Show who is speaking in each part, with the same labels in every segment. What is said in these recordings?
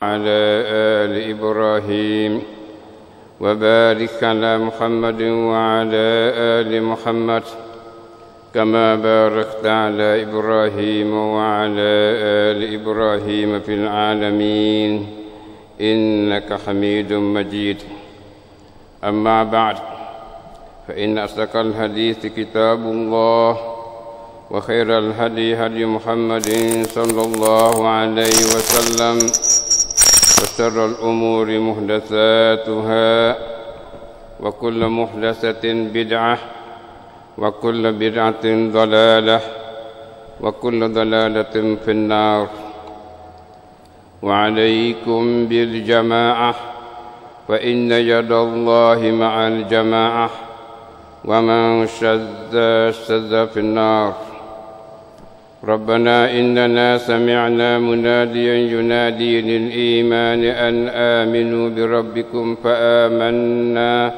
Speaker 1: على آل إبراهيم وبارك على محمد وعلى آل محمد كما باركت على إبراهيم وعلى آل إبراهيم في العالمين إنك حميد مجيد. أما بعد فإن أصدق الحديث كتاب الله وخير الهدي هدي محمد صلى الله عليه وسلم وشر الأمور محدثاتها وكل محدثة بدعة وكل بدعة ضلالة وكل ضلالة في النار. وعليكم بالجماعة فإن يد الله مع الجماعة ومن شذ في النار. ربنا إننا سمعنا مناديا ينادي للإيمان أن آمنوا بربكم فآمنا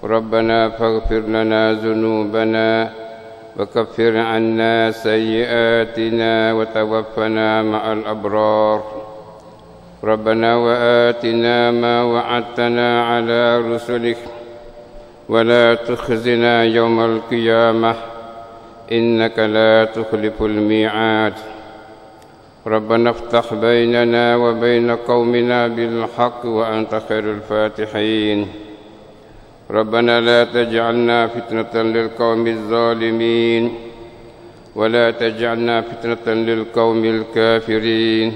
Speaker 1: ربنا فاغفر لنا ذنوبنا وكفر عنا سيئاتنا وتوفنا مع الأبرار. ربنا وآتنا ما وعدتنا على رسلك ولا تخزنا يوم القيامة إنك لا تخلف الميعاد. ربنا افتح بيننا وبين قومنا بالحق وأنت خير الفاتحين. ربنا لا تجعلنا فتنة للقوم الظالمين ولا تجعلنا فتنة للقوم الكافرين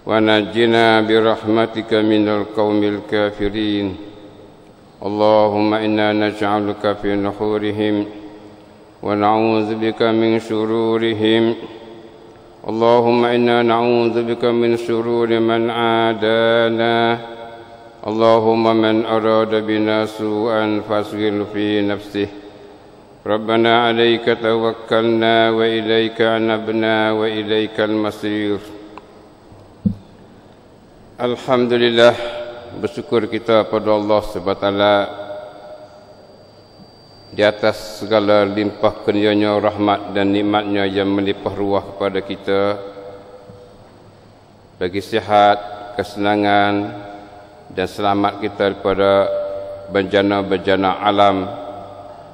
Speaker 1: ونجنا برحمتك من القوم الكافرين. اللهم إنا نجعلك في نحورهم ونعوذ بك من شرورهم. اللهم إنا نعوذ بك من شرور من عادانا. اللهم من أراد بنا سوءا فاشغل في نفسه. ربنا عليك توكلنا وإليك أنبنا وإليك المصير. Alhamdulillah, bersyukur kita pada Allah SWT di atas segala limpah kurnianya, rahmat dan nikmatnya yang melimpah ruah kepada kita, bagi sihat, kesenangan dan selamat kita daripada bencana-bencana alam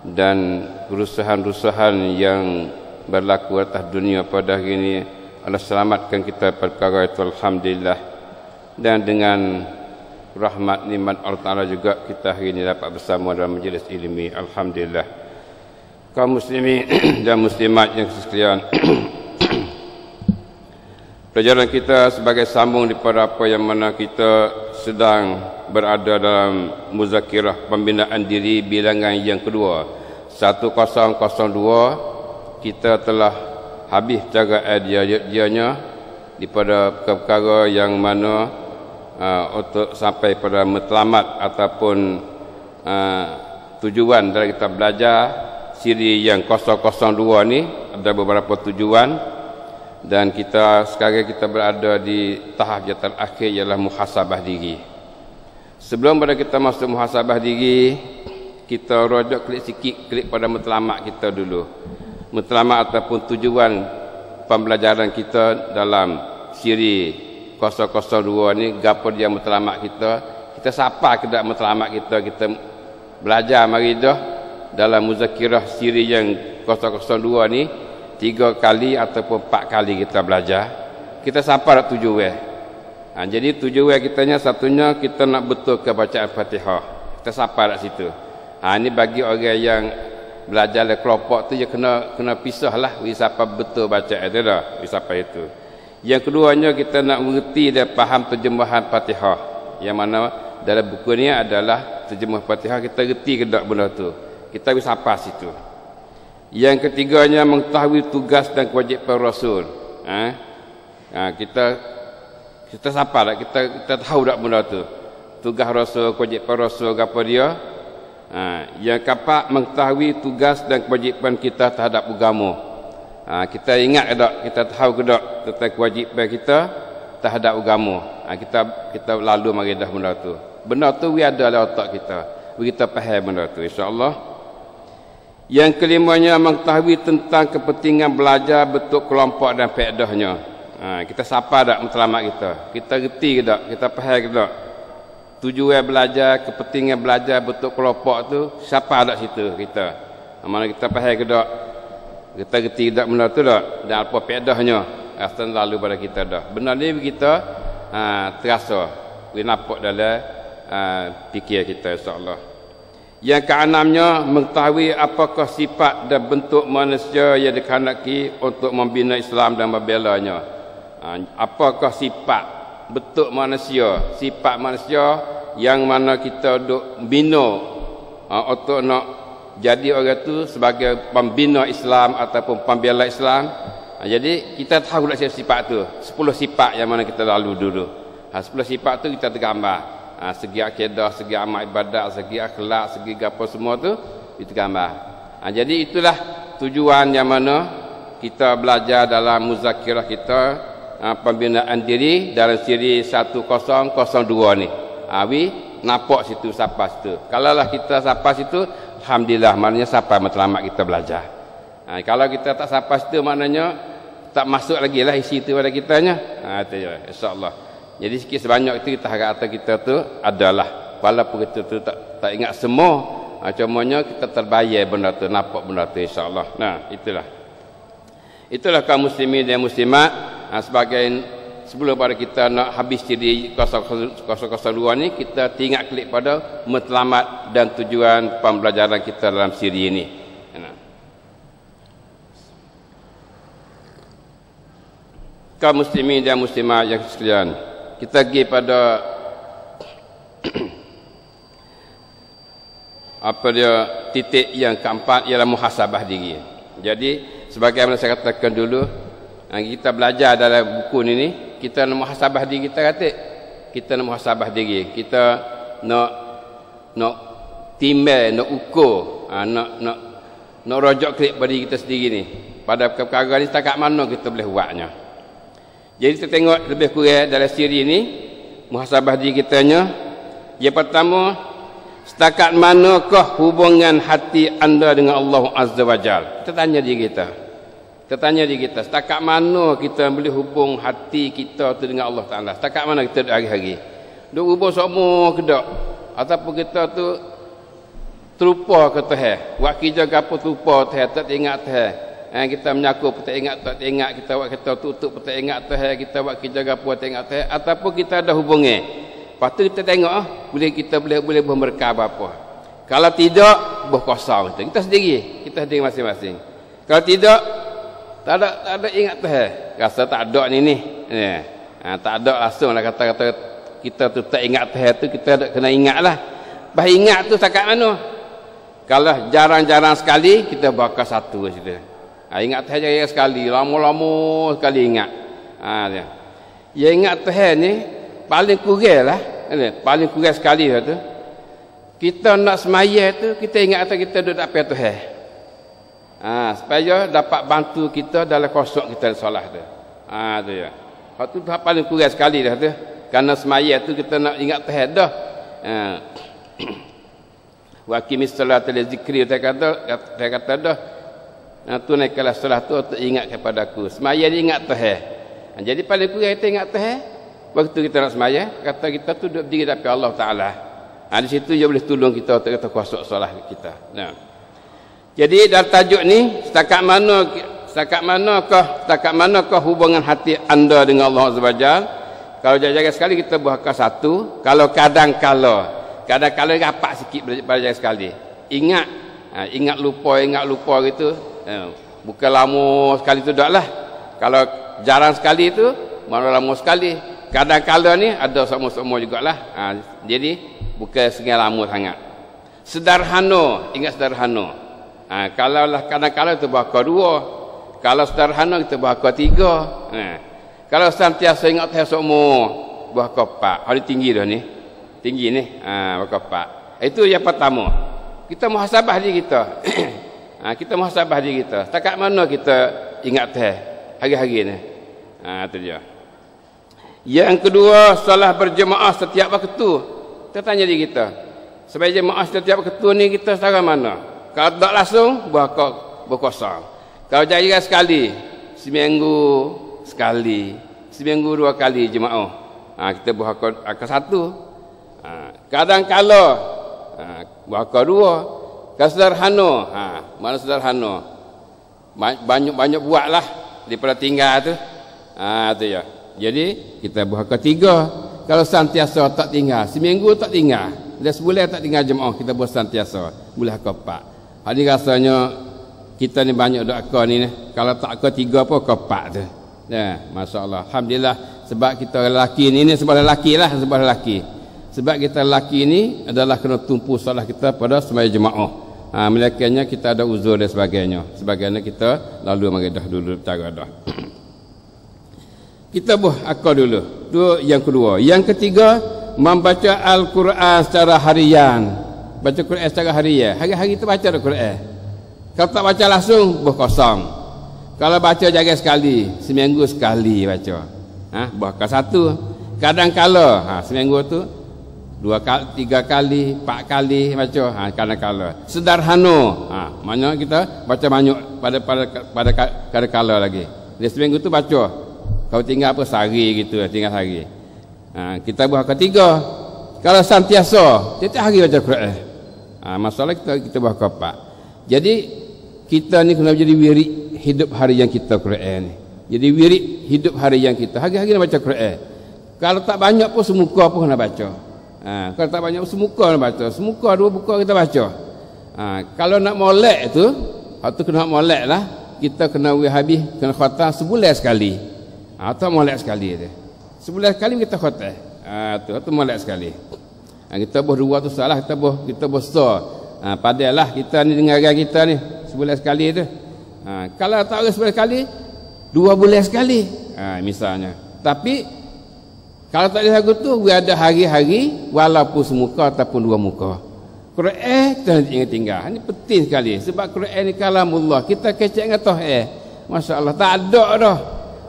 Speaker 1: dan kerusahan-rusahan yang berlaku atas dunia pada hari ini. Allah selamatkan kita perkara itu, alhamdulillah. Dan dengan rahmat nikmat Allah Ta'ala juga kita hari ini dapat bersama dalam majlis ilmi, alhamdulillah. Kaum muslimin dan muslimat yang sekalian, pelajaran kita sebagai sambung daripada apa yang mana kita sedang berada dalam muzakirah pembinaan diri bilangan yang kedua 1002. Kita telah habis cara idea-idenya daripada perkara yang mana untuk sampai pada matlamat ataupun tujuan dari kita belajar siri yang 002 ni. Ada beberapa tujuan dan sekarang kita berada di tahap yang terakhir, ialah muhasabah diri. Sebelum pada kita masuk muhasabah diri, kita rojak klik pada matlamat kita dulu. Matlamat ataupun tujuan pembelajaran kita dalam siri 002 ni, gapo dia matlamat kita. Kita sapa ke dak matlamat kita belajar mari dah dalam muzakirah siri yang 002 ni 3 kali ataupun 4 kali kita belajar. Kita sapa dak tujuan. Jadi tujuan kitanya satunya kita nak betul ke bacaan Fatihah. Kita sapa dak situ. Ini bagi orang yang belajar le kelompok tu, dia kena pisahlah siapa betul bacaan itu dah, siapa itu. Yang keduanya kita nak mengerti dan faham terjemahan Fatihah. Yang mana dalam buku ni adalah terjemah Fatihah, kita reti ke tak benda tu. Kita bisa apa situ. Yang ketiganya mengetahui tugas dan kewajipan Rasul. Kita siapa tak? Kita tahu tak benda tu. Tugas Rasul, kewajipan Rasul, apa dia? Yang keempat mengetahui tugas dan kewajipan kita terhadap agama. Kita ingat ke tak, kita tahu ke tak tentang kewajipan kita terhadap agama. Kita lalu mari dah benda tu. Benda tu ada dalam otak kita. Kita faham benda tu, insya-Allah. Yang kelimanya mengetahui tentang kepentingan belajar bentuk kelompok dan faedahnya. Kita sapa tak matlamat kita? Kita reti ke tak? Kita faham ke tak? Tujuan belajar, kepentingan belajar bentuk kelompok tu siapa tak situ kita? Mana kita faham ke tak? Kita reti ke tak benda tu tak? Dan apa faedahnya? Asal lalu pada kita dah. Benda ni kita terasa, boleh nampak dalam fikir kita insya-Allah. Yang keenamnya, mengetahui apakah sifat dan bentuk manusia yang dikehendaki untuk membina Islam dan membelanya. Apakah sifat, bentuk manusia, sifat manusia yang mana kita duk bina untuk nak jadi orang tu sebagai pembina Islam ataupun pembela Islam. Jadi kita tahu lah sifat tu. 10 sifat yang mana kita lalu dulu. 10 sifat tu kita tergambar. Segi akidah, segi amal ibadat, segi akhlak, segi apa semua tu kita gambar. Jadi itulah tujuan yang mana kita belajar dalam muzakirah kita, pembinaan diri dalam siri 1002 ni. We nampak situ siapa situ. Kalaulah kita siapa situ, alhamdulillah, maknanya siapa matlamat kita belajar. Kalau kita tak siapa situ, maknanya tak masuk lagi lah isi itu pada kitanya. Itu je, insya-Allah. Jadi sikit sebanyak itu kita harap kita tu adalah, walaupun kita tu tak ingat semua, cumanya kita terbayar benda tu, nampak benda tu insya-Allah. Nah, itulah kaum muslimin dan muslimat. Sebagai sebelum pada kita nak habis diri 002 ni, kita tinggal klik pada matlamat dan tujuan pembelajaran kita dalam siri ini. Kaum muslimin dan muslimat yang sekalian, kita pergi pada apa dia titik yang keempat, ialah muhasabah diri. Jadi sebagaimana saya katakan dulu, kita belajar dalam buku ini, kita nak muhasabah diri kita kata. Kita nak muhasabah diri. Kita nak timbang, nak ukur, nak rojok klik pada diri kita sendiri ni. Pada perkara ni setakat mana kita boleh buatnya. Jadi kita tengok lebih kurang dalam siri ini, muhasabah diri kitanya. Yang pertama, setakat manakah hubungan hati anda dengan Allah Azza wa Jal? Kita tanya diri kita. Kita tanya diri kita, setakat mana kita boleh hubung hati kita tu dengan Allah Ta'ala? Setakat mana kita hari-hari? Duk hubung semua ke tak? Ataupun kita tu terlupa ke Tuhan? Buat kerja ke apa terlupa Tuhan, tak ingat Tuhan. Kita menyaku pun tak ingat, kita buat kita tutup pun tak ingat Tuhan, kita buat kerja apa tak ingat Tuhan, ataupun kita ada hubungan. Lepas tu kita tengok boleh kita boleh bermerkah apa. Kalau tidak, berkosong kita sendiri, kita sendiri masing-masing. Kalau tidak, tak ada ingat Tuhan. Rasa tak ada ni. Tak ada langsung lah kata-kata kita tu tak ingat Tuhan tu, kita ada kena ingatlah. Bah ingat tu setakat mana? Kalau jarang-jarang sekali kita bakal satu situ. Ingat Tuhan jangan sekali, lama-lama sekali ingat. Ya ingat Tuhan ni paling kurang lah, paling kurang sekali lah tu. Kita nak semaya tu, kita ingat kita duduk apa Tuhan. Supaya dapat bantu kita dalam kosong kita solat tu. Tu ya. Hak tu paling kurang sekali dah tu. Karena semaya tu kita nak ingat Tuhan dah. Wa aqimis salata li zikri, dia kata dah. Tunaikanlah solat tu untuk ingat kepada aku. Semaya dia ingat Tuhan. Jadi paling kurang kita ingat Tuhan. Waktu kita nak semaya, kata kita tu duduk berdiri depan Allah Ta'ala. Di situ dia boleh tolong kita untuk kita kuasuk solat kita. Jadi dalam tajuk ni, setakat manakah hubungan hati anda dengan Allah Azza wa Jal? Kalau jaga sekali kita buahkan satu. Kalau kadang-kala rapat sikit belajar sekali. Ingat lupa gitu. Bukan lama sekali tu dah lah. Kalau jarang sekali tu, mana lama sekali. Kadang-kala ni ada sama-sama jugalah. Jadi bukan sengaja lama sangat. Sederhana, ingat sederhana. Kalau lah kadang-kala tu bakal 2. Kalau sederhana kita bakal 3. Kalau sentiasa ingat Tuhan semua, bakal 4. Hari tinggi dah ni. Tinggi ni, bakal 4. Itu yang pertama. Kita muhasabah diri kita. Kita muhasabah diri kita. Setakat mana kita ingat Tuhan hari-hari ni. Itu dia. Yang kedua, solat berjemaah setiap waktu. Kita tanya diri kita, sebagai jemaah setiap waktu ni kita setakat mana? Kalau tak langsung, berkosong. Kalau jarang sekali, seminggu sekali, seminggu 2 kali jemaah. Kita buah akal 1. Kadang kala buah akal 2. Kalau sederhana, mana sederhana. Banyak buatlah daripada tinggal tu. Tu ya. Jadi kita buah akal 3. Kalau sentiasa tak tinggal, seminggu tak tinggal, dah sebulan tak tinggal jemaah, kita buat sentiasa boleh akal 4. Hari rasanya kita ni banyak dak akal ni. Kalau tak akal 3 pun akal 4 tu. Masya-Allah. Alhamdulillah sebab kita lelaki ni sebab lelaki lah, sebab lelaki. Sebab kita lelaki ni adalah kena tumpu salah kita pada sembahyang jemaah. Melainkannya kita ada uzur dan sebagainya. Sebagainya kita lalu mengadah dulu cara dah. Kita buh akal dulu. Tu yang kedua. Yang ketiga, membaca Al-Quran secara harian. Baca Quran secara harian. Hari-hari kita baca Al-Quran. Kalau tak baca langsung, buh kosong. Kalau baca jaga sekali, seminggu sekali baca. Buh ke 1. Kadang-kala, seminggu tu 2 kali, 3 kali, 4 kali baca. Kadang-kala. Sederhana. Maknanya kita baca banyak pada kadang-kala lagi. Di seminggu tu baca. Kalau tinggal apa sehari gitu, tinggal sehari. Kita buat ketiga. Kalau sentiasa, setiap hari baca Quran. Masalah kita buat ke-4. Jadi kita ni kena jadi wirid hidup harian kita Quran ni. Jadi wirid hidup harian kita. Hari-hari nak baca Quran. Kalau tak banyak pun semuka pun nak baca. Kalau tak banyak pun semuka nak baca. Semuka 2 buku kita baca. Kalau nak molek tu, waktu kena molek lah. Kita kena habis, kena khatam sebulan sekali. Atau molek sekali tu. Sebulan sekali kita khatam. Tu molek sekali. Kita buh 2 tu salah, kita buh star. Padalah kita ni dengan orang kita ni sebulan sekali tu. Kalau tak ada sebulan sekali, 2 bulan sekali. Misalnya. Tapi kalau tak ada lagu tu, ada hari-hari walaupun semuka ataupun 2 muka. Quran kita ingat tinggal. Ini penting sekali sebab Quran ni kalamullah. Kita kecek dengan Tuhan. Masya-Allah, tak ada dah.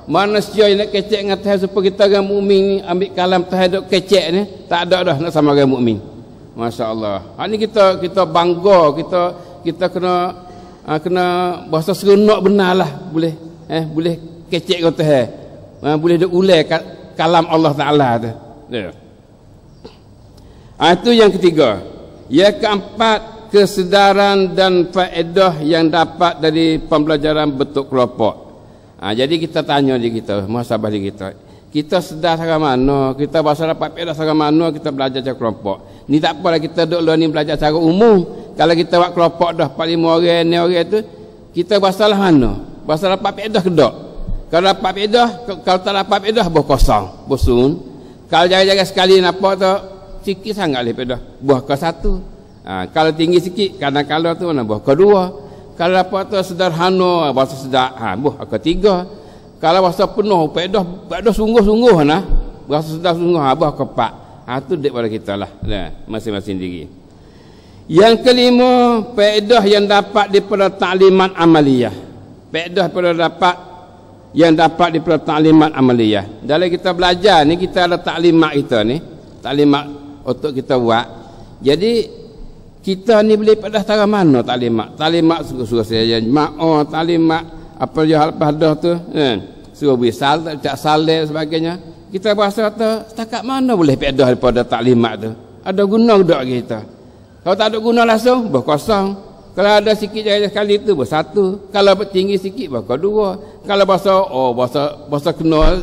Speaker 1: Manusia yang nak kecek dengan Tuhan supaya kita orang mukmin ni ambil kalam Tuhan duk kecek ni, tak ada dah nak sama orang mukmin. Masya-Allah. Ini kita bangga, kita kena bahasa seronok benarlah boleh boleh kecek dengan Tuhan. Boleh duk ulai kalam Allah Taala tu. Itu yang ketiga. Yang keempat, kesedaran dan faedah yang dapat dari pembelajaran bentuk kelompok. Jadi kita tanya diri kita, muhasabah diri kita. Kita sedar secara mana, kita bahasa dapat faedah secara mana kita belajar secara kelompok. Ni tak apalah kita duk ni belajar secara umum. Kalau kita buat kelompok dah 4-5 orang ni orang tu, kita bahasalah mana? Bahasa dapat faedah ke tak? Kalau dapat faedah, kalau tak dapat faedah buah kosong, bosun. Kalau jaga-jaga sekali nampak tu sikit sangat leh faedah. Buah ke 1. Kalau tinggi sikit, kadang-kadang tu mana buah ke 2. Kalau dapat tu sederhana, bahasa sedap, buah ke 3. Kalau bahasa penuh, faedah sungguh-sungguh nah. Bahasa sedap sungguh, buah ke 4. Tu dek pada kita lah, masing-masing diri. Yang kelima, faedah yang dapat daripada taklimat amaliyah. Faedah yang dapat daripada taklimat amaliyah. Dalam kita belajar ni, kita ada taklimat kita ni, taklimat untuk kita buat. Jadi kita ni boleh pada cara mana taklimat? Taklimat suruh saya jemaah, taklimat apa je hal pada tu, suruh wisal, cak saleh sebagainya. Kita bahasa tu setakat mana boleh faedah daripada taklimat tu? Ada guna ke tak kita? Kalau tak ada guna langsung, berkosong. Kalau ada sikit jaya sekali tu, 1. Kalau tinggi sikit, berkau 2. Kalau bahasa kena,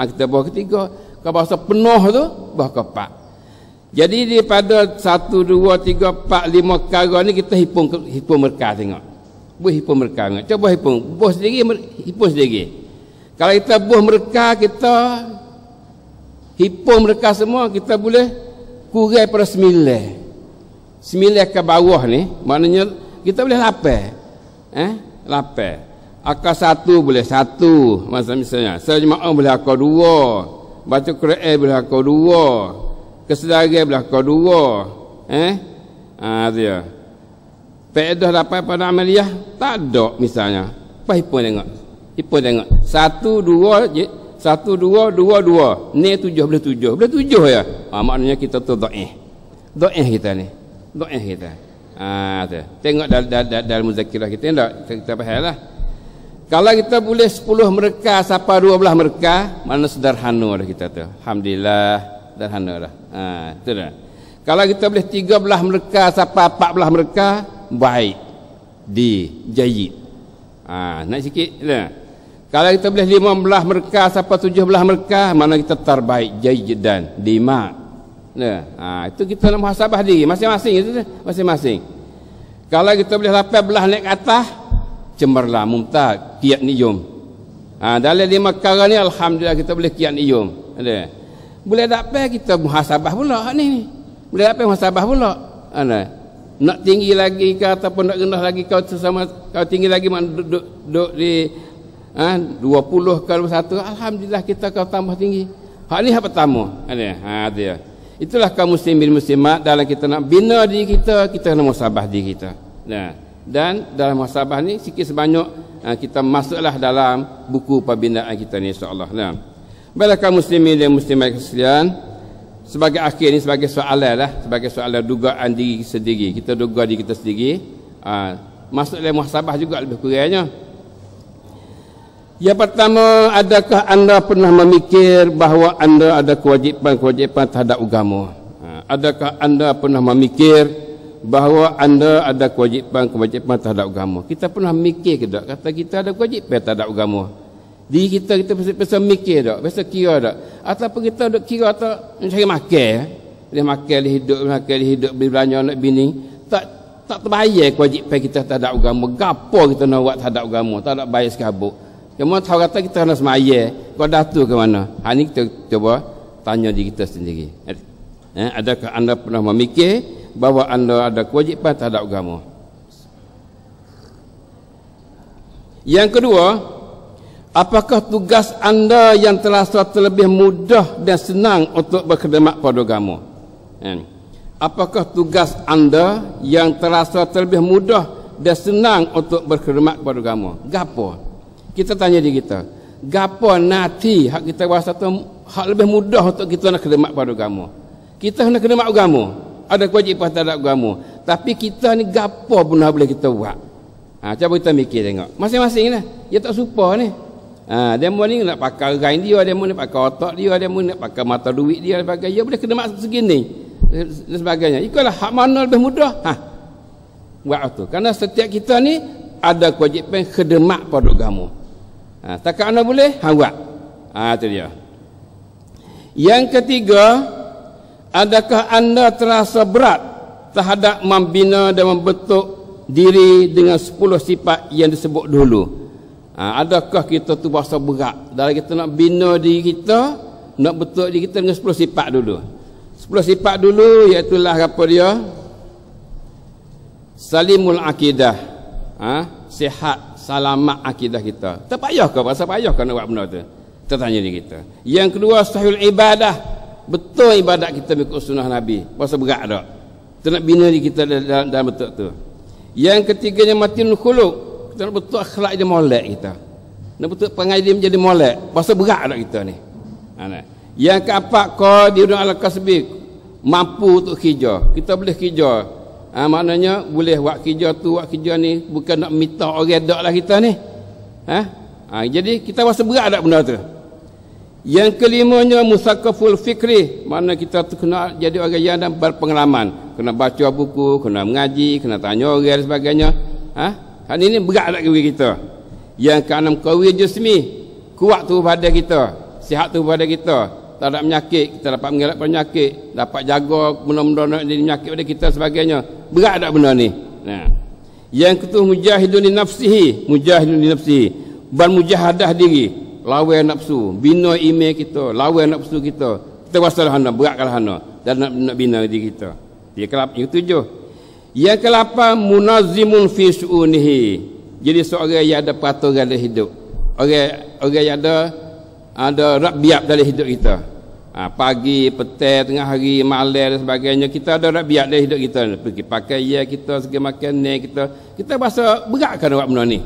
Speaker 1: kita bawa ke 3. Kalau bahasa penuh tu, berkau 4. Jadi daripada 1, 2, 3, 4, 5 perkara ni kita himpun mereka tengok. Buh himpun mereka tengok. Cuba himpun. Buh sendiri, himpun sendiri. Kalau kita buh mereka, kita himpun mereka semua, kita boleh kurang pada 9. 9 ke bawah ni, maknanya kita boleh 8. 8. Akal 1 boleh 1. Misalnya, sejemaah boleh akal 2. Baca Quran boleh akal 2. Kesedaran boleh akal 2. Dia. Faedah dapat pada amaliyah tak ada misalnya. Apa hipun tengok? Hipun tengok. 1 2 2. Ni 7 boleh 7. Boleh 7 ya. Maknanya kita tu dhaif. Dhaif kita ni. Dhaif kita. Tu. Tengok dalam muzakirah kita tak kita fahamlah. Kalau kita boleh 10 mereka sampai 12 mereka, mana sederhana dah kita tu. Alhamdulillah, sederhana dah. Itu dah. Kalau kita boleh 13 mereka sampai 14 mereka, baik. Jayyid. Naik sikit dah. Kalau kita boleh 15 mereka sampai 17 mereka, mana kita terbaik, jayyid dan dimak. Itu kita nak muhasabah diri masing-masing itu masing-masing. Kalau kita boleh 18 naik ke atas, cemerlang mumtaz qiyad niyum. Dalam 5 perkara ni alhamdulillah kita boleh qiyad niyum. Ada. Boleh dapat kita muhasabah pula ni. Boleh dapat muhasabah pula. Nak tinggi lagi ke ataupun nak rendah lagi kau sesama kau tinggi lagi mak duduk di 20 ke 21, alhamdulillah kita kau tambah tinggi. Hak ni hak pertama. Ada. Dia. Itulah kaum muslimin muslimat dalam kita nak bina diri kita nak muhasabah diri kita. Dan dalam muhasabah ni sikit sebanyak kita masuklah dalam buku pembinaan kita ni insya-Allah. Baiklah kaum muslimin dan muslimat sekalian, sebagai akhir ni sebagai soalan lah, sebagai soalan dugaan diri sendiri. Kita duga diri kita sendiri. Masuk dalam muhasabah juga lebih kurangnya. Yang pertama, adakah anda pernah memikir bahawa anda ada kewajipan terhadap agama? Adakah anda pernah memikir bahawa anda ada kewajipan terhadap agama? Kita pernah mikir ke tak? Kata kita ada kewajipan terhadap agama. Diri kita biasa mikir tak? Biasa kira tak? Ataupun kita duk kira tak cari makan? Dia makan, dia hidup, beli belanja nak bini. Tak terbayar kewajipan kita terhadap agama. Gapo kita nak buat terhadap agama? Tak nak bayar sekabut. Kamu tahu kata kita nak semaya, kau datu ke mana? Ini kita coba tanya diri kita sendiri. Adakah anda pernah memikir bahawa anda ada kewajipan terhadap agama? Yang kedua, apakah tugas anda yang terasa terlebih mudah dan senang untuk berkhidmat pada agama? Apakah tugas anda yang terasa terlebih mudah dan senang untuk berkhidmat pada agama? Gapo? Kita tanya diri kita, gapo nanti hak kita rasa tu hak lebih mudah untuk kita nak khidmat pada agama? Kita nak khidmat agama, ada kewajipan terhadap agama, tapi kita ni gapo pun boleh kita buat. Cuba kita mikir tengok masing-masing lah. Dia tak supa ni. Demo ni nak pakai rain dia, demo ni pakai otak dia, demo ni nak pakai mata duit dia, sebagainya. Dia boleh khidmat segini dan sebagainya. Itulah hak mana lebih mudah. Buat tu. Kerana setiap kita ni ada kewajipan khidmat pada agama. Takkan anda boleh? Buat. Itu dia. Yang ketiga, adakah anda terasa berat terhadap membina dan membentuk diri dengan 10 sifat yang disebut dulu? Adakah kita tu berasa berat dalam kita nak bina diri kita, nak bentuk diri kita dengan 10 sifat dulu? 10 sifat dulu iaitulah apa dia? Salimul akidah. Sihat, selamat akidah kita. Tak payah ke? Rasa payah ke nak buat benda tu? Kita tanya diri kita. Yang kedua, sahihul ibadah. Betul ibadat kita mengikut sunnah Nabi. Rasa berat tak? Kita nak bina diri kita dalam betul tu. Yang ketiganya, matinul khuluq. Kita nak betul akhlak dia molek kita. Nak betul perangai dia menjadi molek. Rasa berat tak kita ni? Yang keempat, qadirun ala kasbi. Mampu untuk kerja. Kita boleh kerja. Maknanya boleh buat kerja tu, buat kerja ni, bukan nak minta orang dak lah kita ni. Jadi kita rasa berat tak benda tu. Yang kelimanya, musakaful fikri. Mana kita tu kena jadi orang yang ada berpengalaman, kena baca buku, kena mengaji, kena tanya orang dan sebagainya. Hal ini berat tak bagi kita. Yang keenam, qawi jasmi. Kuat tu badan kita, sihat tu badan kita. Tak ada penyakit, kita dapat mengelak penyakit, dapat jaga benda-benda yang penyakit pada kita sebagainya. Berat tak benda ni? Yang ketujuh, mujahidun li nafsihi. Mujahidun li nafsihi. Bermujahadah diri, lawan nafsu, bina iman kita, lawan nafsu kita. Kita wasalah hana, berat kalah hana dan nak bina diri kita. Yang ketujuh. Yang ke-8, munazimun fi su'unihi. Jadi seorang yang ada peraturan dalam hidup. Orang yang ada rabiat dalam hidup kita. Pagi, petang, tengah hari, malam dan sebagainya, kita ada rabiat dalam hidup kita. Pergi pakai ya kita, segi makan ni kita rasa berat kan buat benda ni.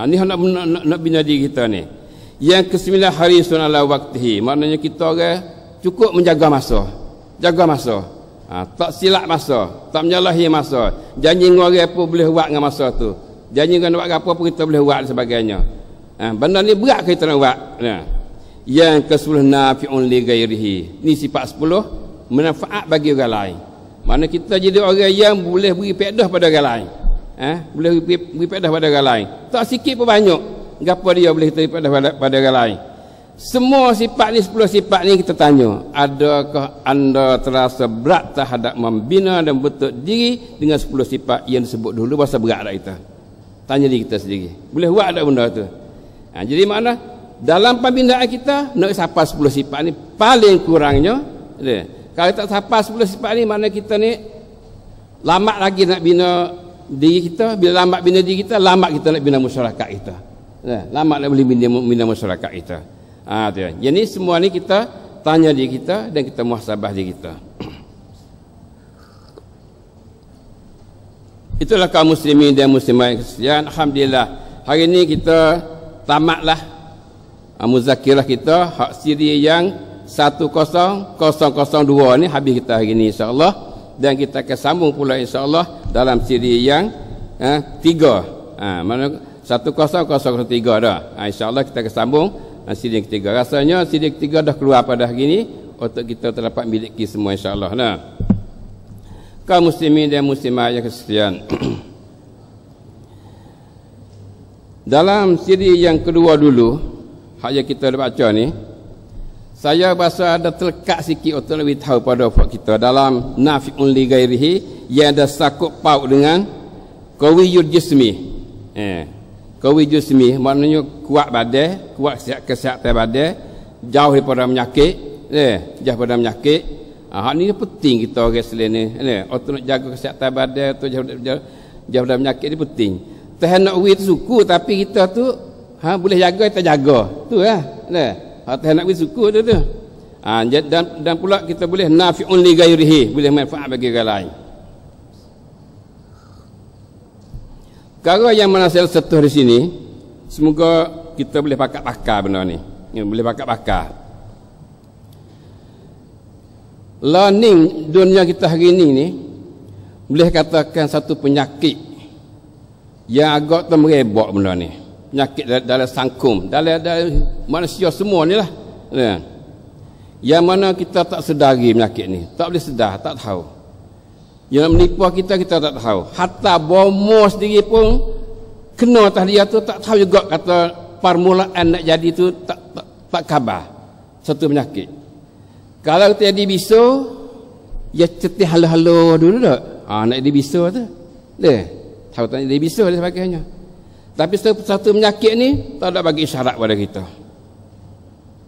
Speaker 1: Ni nak bina diri kita ni. Yang ke-9, harisun ala waqtihi. Maknanya kita orang cukup menjaga masa. Jaga masa. Tak silap masa, tak menyalahi masa. Janji dengan orang pun boleh buat dengan masa tu. Janji dengan buat apa pun kita boleh buat dan sebagainya.
Speaker 2: Benda ni berat kita nak buat. Yang ke-10 nafi'un li ghairihi. Ni sifat 10 manfaat bagi orang lain. Mana kita jadi orang yang boleh beri faedah pada orang lain. Boleh beri faedah pada orang lain. Tak sikit pun banyak. Gapo dia boleh beri faedah pada orang lain. Semua sifat ni, 10 sifat ni kita tanya, adakah anda terasa berat terhadap membina dan bentuk diri dengan 10 sifat yang disebut dulu? Berasa berat tak kita? Tanya diri kita sendiri. Boleh buat tak benda tu? Jadi mana dalam pembinaan kita nak sapa 10 sifat ni paling kurangnya. Kalau tak sapa 10 sifat ni, mana kita ni lambat lagi nak bina diri kita. Bila lambat bina diri kita, lambat kita nak bina masyarakat kita. Lambat nak boleh bina masyarakat kita. Jadi semua ni kita tanya diri kita dan kita muhasabah diri kita. Itulah kaum muslimin dan muslimat sekalian. Alhamdulillah hari ni kita tamatlah muzakirah kita hak siri yang 10002 ni habis kita hari ni insya-Allah, dan kita akan sambung pula insya-Allah dalam siri yang 3. Mana 10003 dah. Insya-Allah kita akan sambung siri yang ketiga. Rasanya siri yang ketiga dah keluar pada hari ni untuk kita terdapat miliki semua insya-Allah. Kaum muslimin dan muslimat yang sekalian. Dalam siri yang kedua dulu, hak yang kita dah baca ni, saya rasa ada terlekat sikit untuk lebih tahu pada kita dalam nafi'un li ghairihi yang ada sakut paut dengan qawiyul jismi. Qawi jismi maknanya kuat badan, kuat kesihatan badan, jauh daripada penyakit, jauh daripada penyakit. Hak ni penting kita orang Islam ni. Untuk nak jaga kesihatan badan, tu jauh daripada penyakit ni penting. Tahan nak wit suku tapi kita tu boleh jaga, kita jaga. Tu lah. Tahan nak wit suku tu. Dan pula kita boleh nafi'un li ghairihi, boleh manfaat bagi orang lain. Perkara yang mana saya sentuh di sini, semoga kita boleh pakar benda ni. Boleh pakar. Learning dunia kita hari ini ni boleh katakan satu penyakit yang agak merebak benda ni. Penyakit dalam sangkum, dalam manusia semua ni lah. Yang mana kita tak sedari penyakit ni, tak boleh sedar, tak tahu. Yang menipu kita tak tahu. Hatta bomo sendiri pun kena atas dia tu tak tahu juga kata permulaan nak jadi tu tak khabar. Satu penyakit. Kalau kita jadi bisu, ya cetih halo-halo dulu tak? Nak jadi bisu tu. Tahu tak jadi bisu dan sebagainya. Tapi satu penyakit ni tak ada bagi isyarat pada kita.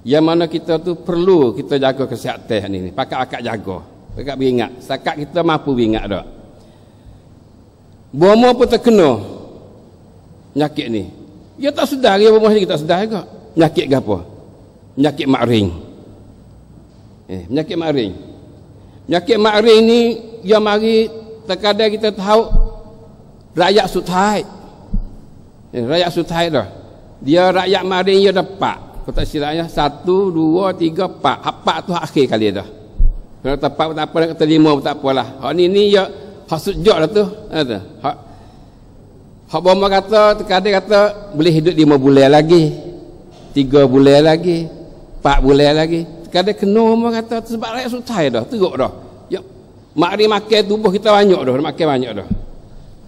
Speaker 2: Yang mana kita tu perlu kita jaga kesihatan ni. Pakat-pakat jaga. Pakat beringat. Sakat kita mampu beringat tak? Bomo pun terkena penyakit ni. Dia tak sedar, dia bomo kita tak sedar juga. Penyakit ke apa? Penyakit makring. Penyakit makring. Penyakit makring ni yang mari terkadang kita tahu rakyat sutai. Rakyat sutai dah. Dia rakyat makring dia dapat. Kau tak silapnya 1, 2, 3, 4. 4 tu akhir kali dah. Kalau tak apa nak kata 5 tak apalah. Hak ni ya hak sujud lah tu. Hak bomo kata terkadang kata boleh hidup 5 bulan lagi. 3 bulan lagi. 4 bulan lagi. Kadang kena orang kata sebab rakyat sutai dah, teruk dah. Ya, mari makan tubuh kita banyak dah, makan banyak dah.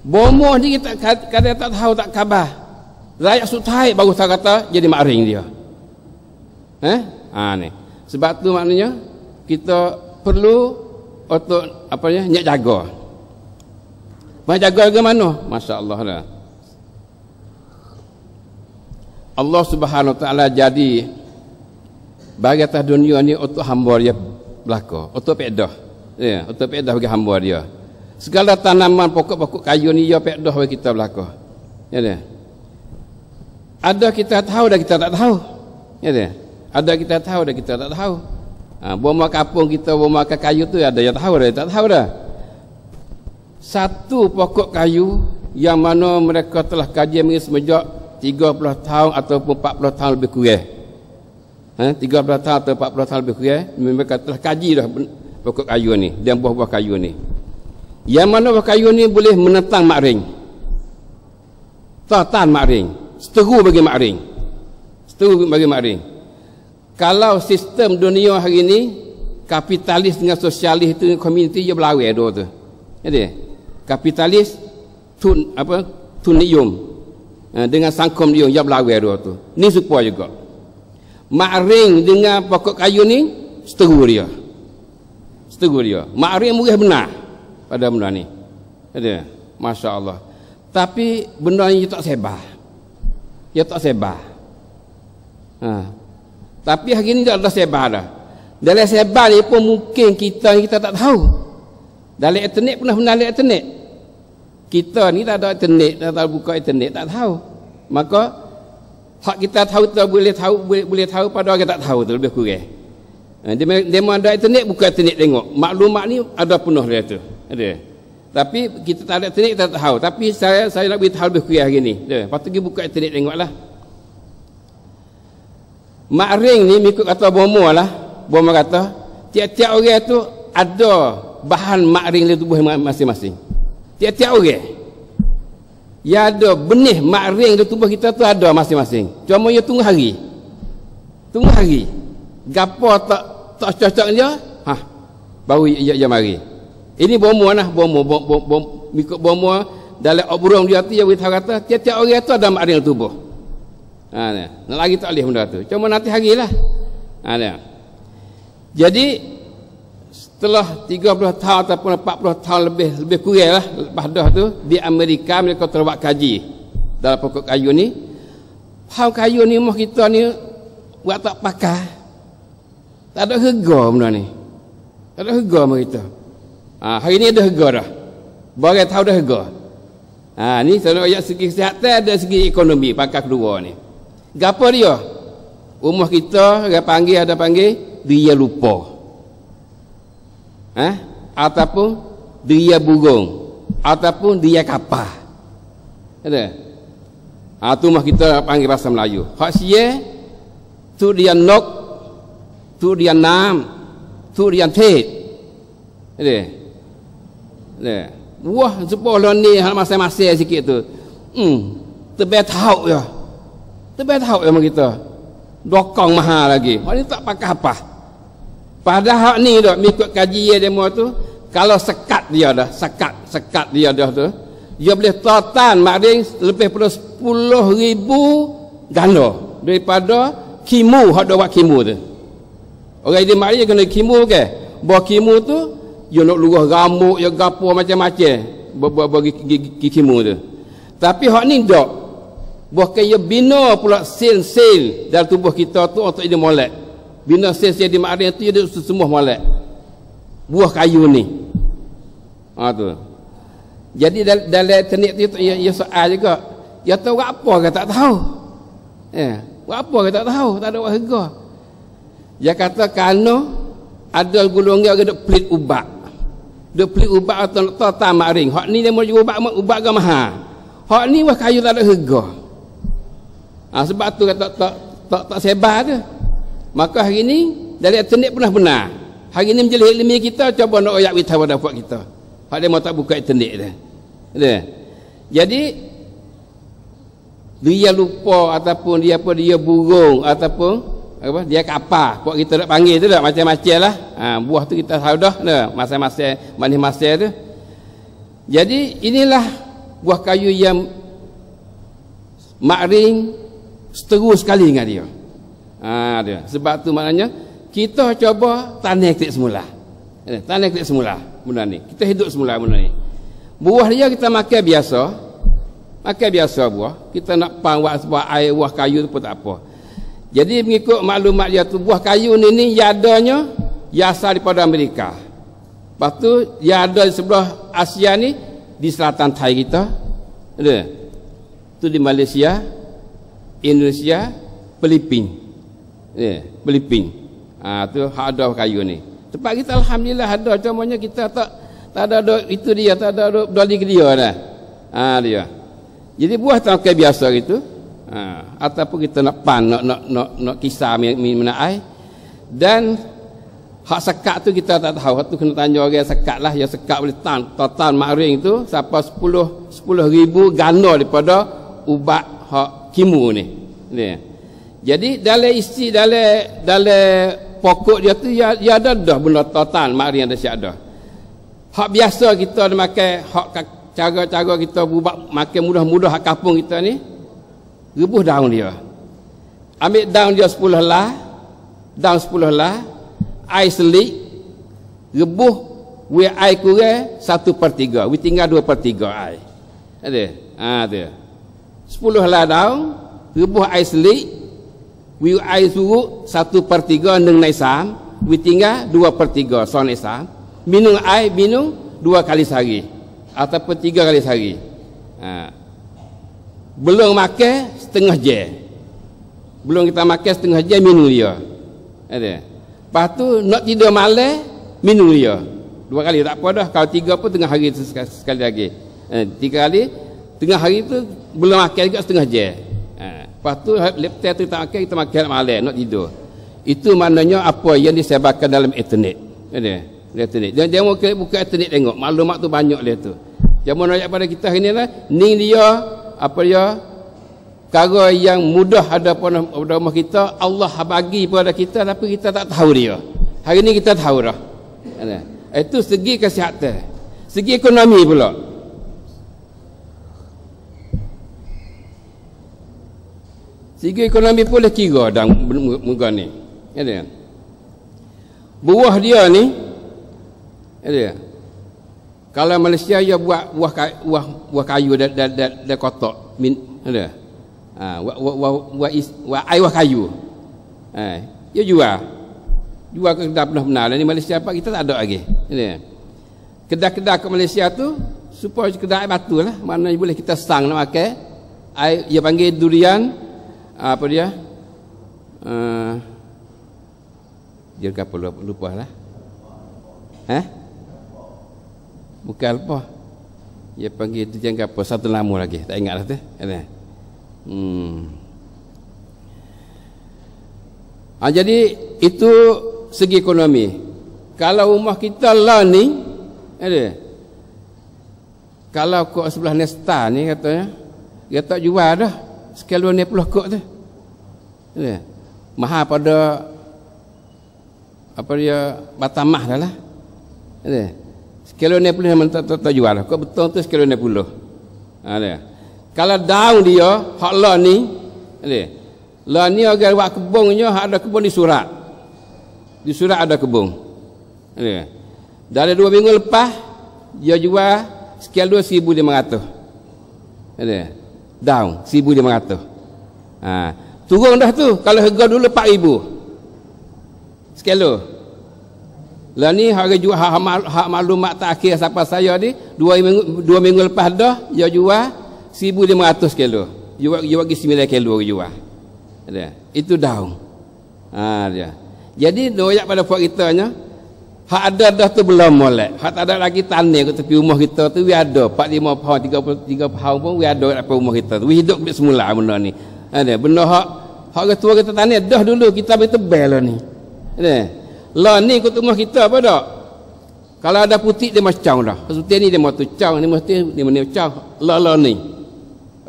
Speaker 2: Bomoh ni kita kadang tak tahu tak khabar. Rakyat sutai baru tak kata jadi maring dia. Ni. Sebab tu maknanya kita perlu untuk nak jaga. Jaga ke mana? Masya-Allah dah. Allah Subhanahu Wa Taala jadi bagi atas dunia ni untuk hamba dia belaka, untuk pedah. Untuk pedah bagi hamba dia. Segala tanaman pokok-pokok kayu ni dia pedah bagi kita belaka. Ada kita tahu dan kita tak tahu. Ada kita tahu dan kita tak tahu. Boma kampung kita, boma kayu tu ada yang tahu, ada yang tak tahu dah. Satu pokok kayu yang mana mereka telah kaji semenjak 30 tahun ataupun 40 tahun lebih kurang. 30 tahun atau 40 tahun lebih kurang, mereka telah kaji dah pokok kayu ni dan buah-buah kayu ni. Yang mana buah kayu ni boleh menentang makring. Tahan makring, seteru bagi makring. Tu bagi makring. Kalau sistem dunia hari ni kapitalis dengan sosialis tu komuniti dia berlawan dua tu. Jadi kapitalis tunium dengan sangkom dia berlawan dua tu. Ni supaya juga. Makring dengan pokok kayu ni seteru dia. Makring murah benar pada benda ni. Jadi masya-Allah. Tapi benda ni dia tak sebar. Tapi hari ni tak ada sebar dah. Dalam sebar ni pun mungkin kita tak tahu. Dalam internet pernah dalam internet. Kita ni tak ada internet, tak tahu buka internet, tak tahu. Maka hak kita tahu tu boleh tahu pada orang tak tahu tu lebih kurang. Dia ada internet, buka internet tengok. Maklumat ni ada penuh dia tu. Ada. Tapi kita tak ada internet, kita tak tahu. Tapi saya nak beritahu lebih kurang hari ni. Lepas tu pergi buka internet tengoklah. Makring ni mengikut kata Bomo lah. Bomo kata tiap-tiap orang tu ada bahan makring dalam tubuh masing-masing. Tiap-tiap orang ya ada benih makring dalam tubuh kita tu ada masing-masing. Cuma dia tunggu hari. Gapo tak cocok dia, baru ia mari. Ini Bomo lah, Bomo mengikut Bomo dalam obrolan dia tu dia beritahu kata tiap-tiap orang tu ada makring dalam tubuh. Nak lagi tak boleh benda tu. Cuma nanti harilah. Jadi setelah 30 tahun ataupun 40 tahun lebih kurang lah lepas dah tu di Amerika mereka telah buat kaji dalam pokok kayu ni. Pokok kayu ni rumah kita ni buat tak pakai. Tak ada harga benda ni. Tak ada harga rumah kita. Hari ni ada harga dah. Bagai tahu dah harga. Ni selalu ayat segi kesihatan ada segi ekonomi pakai kedua ni. Gapo dia? Rumah kita ada panggil dia lupa. Ataupun dia burung, ataupun dia kapal. Ada. Tu rumah kita panggil bahasa Melayu. Hak sia tu dia nok, tu dia nam, tu dia tet. Ada. Wah, sepuluh ni hal masa-masa sikit tu. Tebet tahu ya. Tebet tahu ya kita. Dokong mahal lagi. Hak ni tak pakai apa. Padahal hak ni dah mengikut kajian demo tu, kalau sekat dia dah tu, dia boleh total makring lebih pada 10,000 ganda daripada kimu hak dah buat kimu tu. Orang dia makring kena kimu ke? Bawa kimu tu dia nak lurus rambut, dia gapo macam-macam bagi kimu tu. Tapi hak ni tak. Bahkan dia bina pula sel-sel dalam tubuh kita tu untuk dia molek. Bina sel-sel di makring tu dia semua molek. Buah kayu ni. Tu. Jadi dalam internet tu dia soal juga. Dia tahu apa ke tak tahu. Apa ke tak tahu, tak ada harga. Dia kata kerana ada golongan orang duk pelit ubat. Duk pelit ubat atau total makring. Hak ni dia mau jual ubat ke mahal. Hak ni wah kayu tak ada harga. Sebab tu kata tak sebar tu. Maka hari ni dari internet pernah benar. Hari ni menjadi ilmiah kita cuba nak ayat beritahu pada buat kita. Hak dia mau tak buka internet dah. Jadi dia lupa ataupun dia burung ataupun dia kapal. Buat kita nak panggil tu dah macam-macam lah. Buah tu kita tahu dah masa-masa manis-masa tu. Jadi inilah buah kayu yang makring seteru sekali dengan dia. Dia. Sebab tu maknanya kita cuba tanam ketik semula. Tanam ketik semula benda ni. Kita hidup semula benda ni. Buah dia kita makan biasa. Makan biasa buah. Kita nak buat air buah kayu tu pun tak apa. Jadi mengikut maklumat dia tu buah kayu ni dia adanya dia asal daripada Amerika. Lepas tu dia ada di sebelah Asia ni di selatan Thai kita. Ada. Tu di Malaysia, Indonesia, Filipina. Filipina. Tu ada kayu ni. Tempat kita alhamdulillah ada, cumanya kita tak ada itu dia, tak ada doli dia dah. Dia. Jadi buah tangkai biasa gitu. Ataupun kita nak nak kisah minum air. Dan hak sekat tu kita tak tahu. Hak tu kena tanya orang sekat lah. Yang sekat boleh total makring tu sampai 10,000 ganda daripada ubat hak kimu ni. Jadi dalam isi dalam pokok dia tu ya ada dah benda total mari ada siap dah. Hak biasa kita ada makan, hak cara-cara kita buat makan mudah-mudah hak kampung kita ni, rebus daun dia. Ambil daun dia 10 lah, daun 10 lah, air selik, rebus, we air kurang 1/3, we tinggal 2/3 air. Ada? Ada. 10 lah daun, rebus air selik, we air surut 1/3 neng naisam, we tinggal 2/3 so naisam. Minum air, minum 2 kali sehari ataupun 3 kali sehari. Belum makan setengah jam. Belum kita makan setengah jam minum dia. Ada. Lepas tu nak tidur malam minum dia. 2 kali tak apa dah. Kalau 3 pun tengah hari tu sekali lagi. 3 kali tengah hari tu belum makan juga setengah jam. Lepas tu lepas tu tak makan, kita makan malam nak tidur. Itu maknanya apa yang disebarkan dalam internet. Ada. Internet. Dan dia buka internet tengok maklumat tu banyak dia tu. Jamu nak pada kita hari ni lah, ni dia apa dia perkara yang mudah ada pada rumah kita, Allah bagi pada kita tapi kita tak tahu dia. Hari ni kita tahu dah. Itu segi kesihatan. Segi ekonomi pula. Segi ekonomi pun boleh kira dalam muka ni. Ada. Buah dia ni ada. Kalau Malaysia dia buat buah kayu dan kotak ada. Buat air kayu. Dia jual ke kedai benar-benar. Ni Malaysia apa kita tak ada lagi. Ada. Kedai-kedai ke Malaysia tu supaya kedai batu lah. Mana boleh kita sang nak makan. Air dia panggil durian apa dia? Dia apa lupa lah. Bukan apa. Dia panggil durian apa? Satu nama lagi. Tak ingat lah tu. Jadi itu segi ekonomi. Kalau rumah kita lah ni ada. Kalau kok sebelah Nesta ni katanya dia tak jual dah sekali 20 kok tu. Ada. Mahal pada apa dia Batamah dah lah. Ada. Sekali 20 memang tak jual dah. Kok betul tu sekali 20. Ada. Kalau daun dia hak lah ni ada. Lah ni agar buat kebunnya ada kebun di Surat. Di Surat ada kebun. Ada. Dari 2 minggu lepas dia jual sekali 2,500. Ada. Daun 1,500. Turun dah tu. Kalau harga dulu 4,000 sekilo. Lah ni harga jual hak maklumat terakhir siapa saya ni 2 minggu lepas dah dia jual 1,500 kilo. Dia bagi 9 kilo jual. Ada. Itu daun. Dia. Jadi doyak pada puak kita nya hak ada dah tu belum molek. Hak tak ada lagi tanah ke tepi rumah kita tu we ada 45 pound 33 pound pun we ada dekat rumah kita tu. We hidup semula benda ni. Ada. Benda hak tua kita tanah dah dulu kita betebel lah ni. Ada. Lah ni kat rumah kita apa dak? Kalau ada putih dia macam dah. Putih ni dia mau tu cang, ni mesti dia mana cang. Lah ni.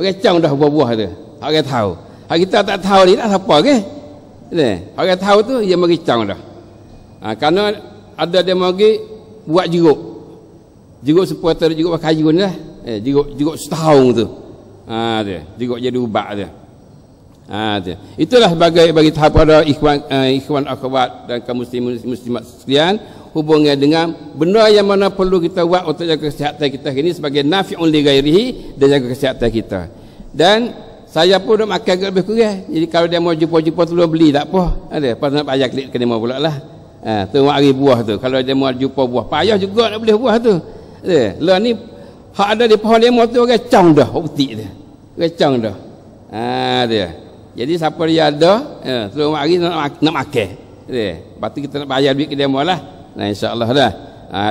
Speaker 2: Orang cang dah buah-buah tu. Orang tahu. Hak kita tak tahu ni tak siapa ke? Orang tahu tu dia mari cang dah. Kerana ada dia mari buat jeruk. Jeruk seputar jeruk kayu ni lah. Jeruk setahun tu. Dia. Jeruk jadi ubat dia. Itulah sebagai bagi tahap pada ikhwan akhwat dan kaum muslimat sekalian hubungan dengan benda yang mana perlu kita buat untuk jaga kesihatan kita ini sebagai nafi'un li ghairihi dan jaga kesihatan kita. Dan saya pun nak makan lebih kurang. Jadi kalau dia mau jumpa-jumpa tu beli tak apa. Ada pas nak bayar klik kena mau pula lah. Tu mari buah tu. Kalau dia mau jumpa buah payah juga nak beli buah tu. Lah ni hak ada di pohon lemon tu orang cang dah putih dia. Orang cang dah. Dia. Jadi siapa dia ada, terus hari nak makan. Lepas tu kita nak bayar duit ke dia lah. Nah insya-Allah dah.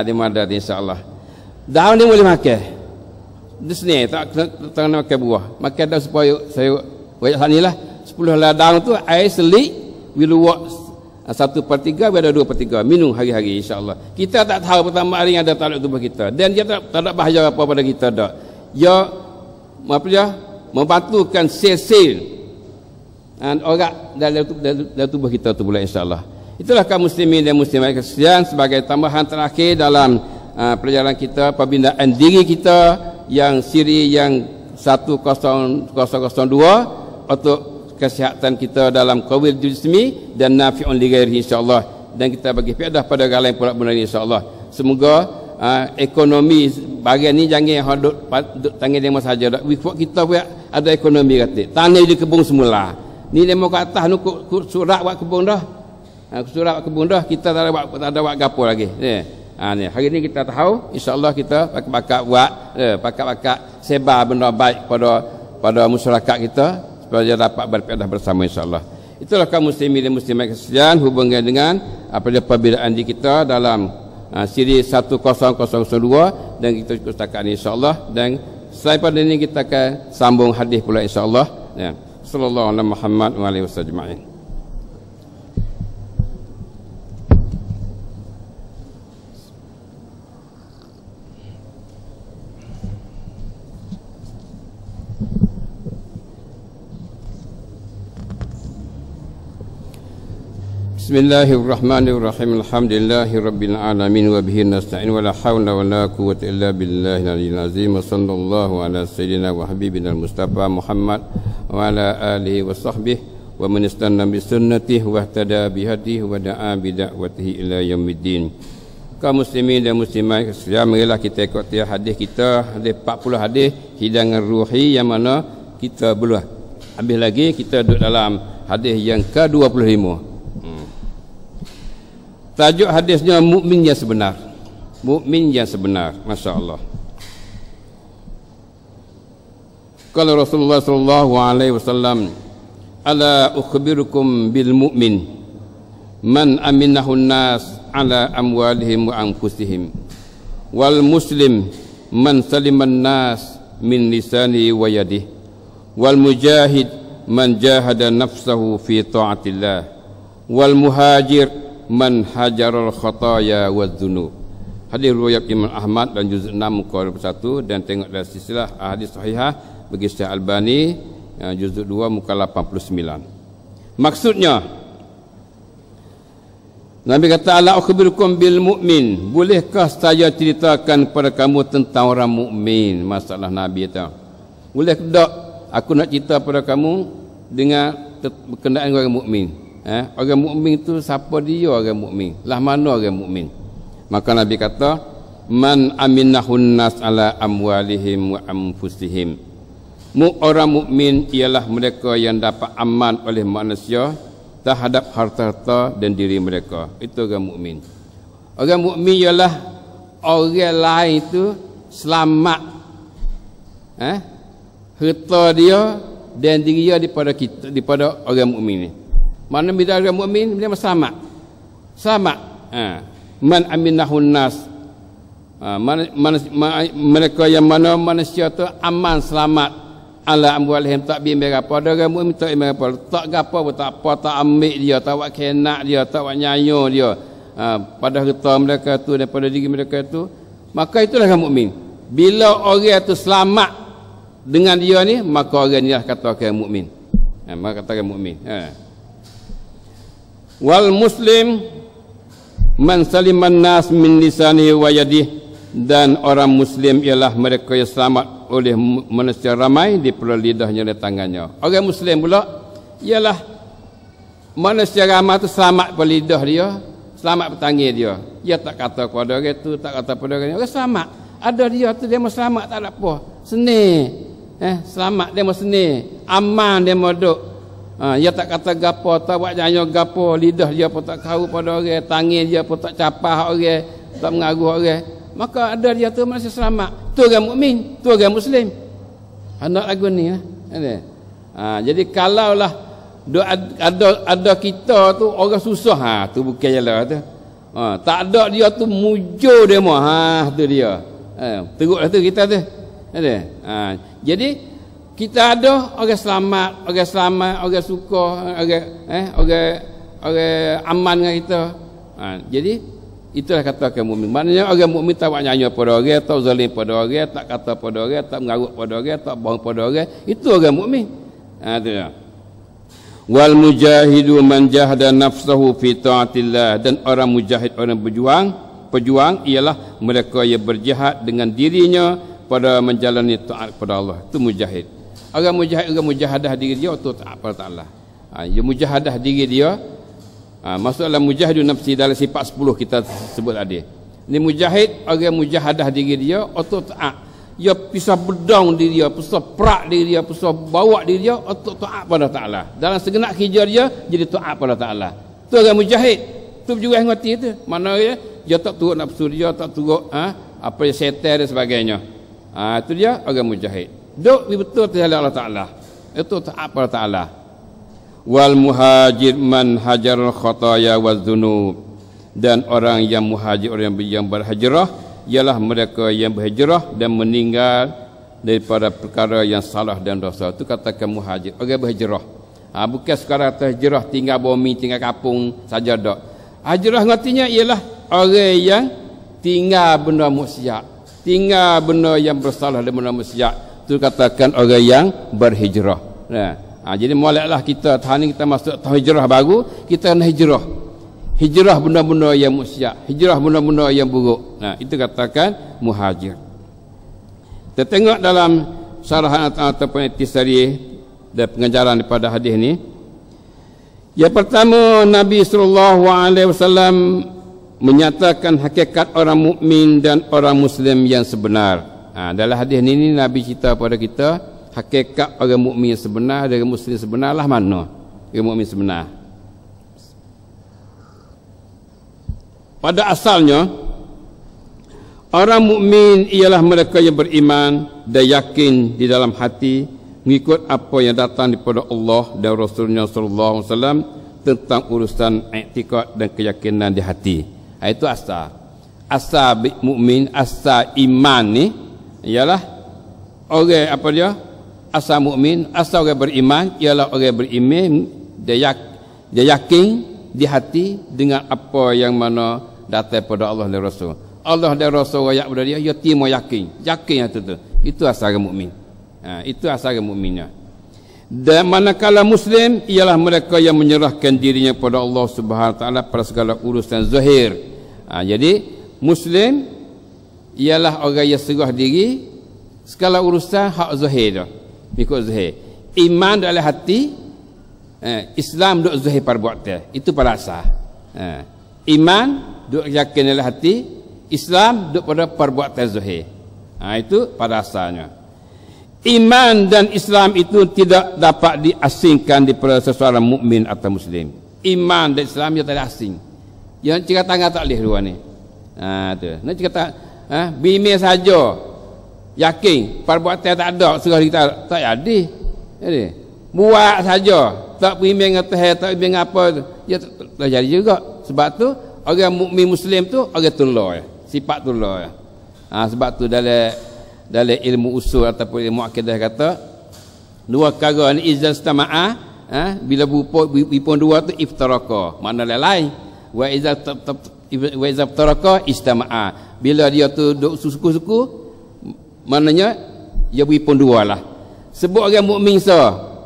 Speaker 2: Dia ada insya-Allah. Daun ni boleh makan. Di sini tak nak makan buah. Makan dah supaya saya banyak sanilah 10 lah daun tu air selik wiluak 1/3 ada 2/3 minum hari-hari insya-Allah. Kita tak tahu pertama hari ada takluk tubuh kita dan dia tak ada bahaya apa pada kita dak. Ya apa dia membantukan sel-sel orang dalam tubuh kita tu pula, insya-Allah. Itulah kaum muslimin dan muslimat sekalian, sebagai tambahan terakhir dalam perjalanan kita, pembinaan diri kita yang siri yang 1002 untuk kesihatan kita dalam qabil jismi dan nafi'un li ghairihi, insya-Allah. Dan kita bagi faedah pada orang lain pula benda ni, insya-Allah. Semoga ekonomi bagian ni jangan duk tangan demo saja. Wifak kita pun ada ekonomi kata. Tanah di kebun semula. Ni demo kat atas nu surat buat kebun dah. Surat buat kebun dah, kita tak ada buat gapo lagi. Ni hari ni kita tahu, insya-Allah kita pakat buat pakat sebar benda baik pada masyarakat kita supaya dapat berfaedah bersama, insya-Allah. Itulah kaum muslimin dan muslimat sekalian, hubungan dengan perbezaan di kita dalam siri 1002 dan kita cukup setakat ini, insya-Allah. Dan selepas ini kita akan sambung hadis pula, insya-Allah. Ya. Sallallahu alaihi Muhammad wa alihi wasallam. Bismillahirrahmanirrahim. Alhamdulillahi rabbil alamin wa bihi nasta'in wa la hawla wa la quwwata illa billahi al-aliyyil azim. Wa sallallahu ala sayyidina wa habibina al-mustafa Muhammad wa ala alihi wa sahbihi wa man istanna bi sunnatihi wa ihtada bi hadihi wa da'a bi da'watihi ila yaumiddin. Kaum muslimin dan muslimat sekalian, marilah kita ikuti hadis kita, hadis 40 hadis hidangan ruhi yang mana kita belum habis lagi. Kita duduk dalam hadis yang ke-25. Tajuk hadisnya mukmin yang sebenar. Mukmin yang sebenar, masya-Allah. Kalau Rasulullah sallallahu alaihi wasallam, ala ukhbirukum bil mu'min man aminahu nas ala amwalihim wa anfusihim wal muslim man saliman nas min lisani wa yadihi wal mujahid man jahada nafsahu fi ta'atillah wal muhajir man hajarul khataya wa dzunub. Hadis riwayat Imam Ahmad dan juz 6 muka 21, dan tengok dalam silsilah hadis sahihah bagi Syekh Albani juz 2 muka 89. Maksudnya Nabi kata, ala ukhbirukum bil mu'min, bolehkah saya ceritakan kepada kamu tentang orang mukmin? Masalah Nabi itu boleh tak aku nak cerita kepada kamu dengan berkenaan orang mukmin? Orang mukmin tu siapa dia orang mukmin? Lah mana orang mukmin? Maka Nabi kata, man aminahun nas ala amwalihim wa anfusihim. Orang mukmin ialah mereka yang dapat aman oleh manusia terhadap harta-harta dan diri mereka. Itu orang mukmin. Orang mukmin ialah orang lain itu selamat harta dia dan diri dia daripada orang mukmin ni. Mana bila orang mukmin dia selamat. Selamat. Man aminahun nas. Mereka yang mana manusia tu aman selamat ala amwalihim, tak bimbang apa. Ada orang mukmin tak bimbang apa. Tak gapo pun tak apa, tak ambil dia, tak buat kenak dia, tak buat nyanyo dia. Pada harta mereka tu dan pada diri mereka tu. Maka itulah orang mukmin. Bila orang tu selamat dengan dia ni, maka orang ni lah kata orang mukmin. Maka kata orang mukmin. Wal muslim man saliman nas min lisanihi wa yadihi, dan orang muslim ialah mereka yang selamat oleh manusia ramai di lidahnya dan tangannya. Orang muslim pula ialah manusia ramai tu selamat pada lidah dia, selamat pada tangan dia. Dia tak kata kepada orang tu, tak kata pada orang selamat. Ada dia tu dia mau selamat, tak ada apa. Seni. Selamat dia mau seni. Aman dia mau duk. Dia tak kata gapo, tak buat janyo gapo, lidah dia pun tak kau pada orang, tangan dia pun tak capah orang, tak mengaruh orang. Maka ada dia tu masih selamat. Tu orang mukmin, tu orang muslim. Anak lagu ni jadi kalaulah ada kita tu orang susah, tu bukan jelah tu. Tak ada dia tu mujur dia mah. Tu dia. Teruklah tu kita tu. Jadi kita ada orang selamat, orang suka, orang aman dengan kita. Jadi itulah kata orang mukmin. Maknanya orang mukmin tak buat nyanyi pada orang, tak zalim pada orang, tak kata pada orang, tak mengarut pada orang, tak bohong pada orang. Itu orang mukmin. Itu dia. Wal mujahidu man jahada nafsahu fi taatillah, dan orang mujahid, orang pejuang ialah mereka yang berjihad dengan dirinya pada menjalani taat kepada Allah. Itu mujahid. Orang mujahid, orang mujahadah diri dia untuk taat kepada Allah. Dia mujahadah diri dia. Maksudnya mujahidun nafsi dalam sifat 10 kita sebut tadi. Ini mujahid, orang mujahadah diri dia untuk taat. Dia pisah bedang diri dia, pisah perak diri dia, pisah bawa diri dia untuk taat pada Ta'ala. Dalam segenap kerja dia jadi taat pada Ta'ala. Itu orang mujahid. Itu berjuang hati itu. Mana dia tak turut nafsu dia, tak turut apa yang setan dan sebagainya. Itu dia orang mujahid. Duk betul terhadap Allah Ta'ala. Itu taat pada Ta'ala. Wal muhajir man hajarul khataya waz dzunub, dan orang yang muhajir, orang yang berhijrah ialah mereka yang berhijrah dan meninggal daripada perkara yang salah dan dosa. Itu katakan muhajir, orang berhijrah. Bukan sekarang terhijrah tinggal bumi, tinggal kampung saja dak. Hijrah artinya ialah orang yang tinggal benda maksiat, tinggal benda yang bersalah dan benda maksiat. Itu katakan orang yang berhijrah. Jadi mulailah kita tahun ini kita masuk tahun hijrah baru, kita nak hijrah benda-benda yang maksiat, hijrah benda-benda yang buruk. Itu katakan muhajir. Kita tengok dalam syarahan ataupun intisari dan pengajaran daripada hadis ni. Yang pertama, Nabi SAW menyatakan hakikat orang mukmin dan orang Muslim yang sebenar. Dalam hadis ni Nabi cerita pada kita hakikat orang mukmin sebenar dan orang Muslim sebenarlah mana orang mukmin sebenar. Pada asalnya, orang mukmin ialah mereka yang beriman dan yakin di dalam hati mengikut apa yang datang daripada Allah dan Rasulnya sallallahu alaihi wasallam tentang urusan i'tikad dan keyakinan di hati. Itu asal. Asal mukmin, asal iman ni ialah orang apa dia? Asal mukmin, asal orang beriman ialah orang beriman dia yakin di hati dengan apa yang mana datang pada Allah dan Rasul. Allah dan Rasul ayat pada dia, dia terima yakin itu. Itu asal orang mukmin. Itu asal orang mukminnya. Dan manakala Muslim ialah mereka yang menyerahkan dirinya kepada Allah Subhanahu Wa Taala pada segala urusan zahir. Jadi Muslim ialah orang yang serah diri segala urusan hak zahir dah. Ikut zahir. Iman dalam hati, Islam duk zahir perbuatan. Itu pada asal. Iman duk yakin dalam hati, Islam duk pada perbuatan zahir. Itu pada asalnya. Iman dan Islam itu tidak dapat diasingkan daripada seseorang mukmin atau Muslim. Iman dan Islam dia tak ada asing. Yang cerita tangan tak boleh dua ni. Tu. Nak cerita bimi saja. Yakin perbuatan tak ada serah kita tak jadi. Jadi buat saja tak bimbing atas tak bimbing apa dia tak jadi juga. Sebab tu orang mukmin Muslim tu orang tolak sifat tolak. Sebab tu dalam ilmu usul ataupun ilmu akidah kata dua perkara ni izal istama'a bila berpun dua tu iftaraka, makna lain. Wa izal iftaraka istama'a, bila dia tu duk suku-suku maknanya dia berpun dua lah. Sebut orang mukmin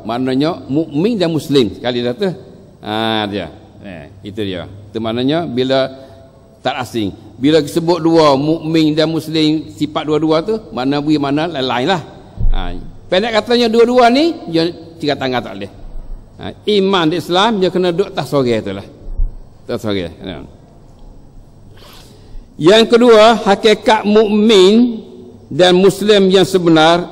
Speaker 2: maknanya mukmin dan Muslim sekali dah tu. Dia itu dia. Itu maknanya bila tak asing. Bila disebut dua mukmin dan Muslim sifat dua-dua tu mana beri mana lain lah. Pendek katanya dua-dua ni dia tiga tangan tak boleh. Iman di Islam dia kena duduk tak sore tu lah. Tak sore. Yang kedua, hakikat mukmin dan Muslim yang sebenar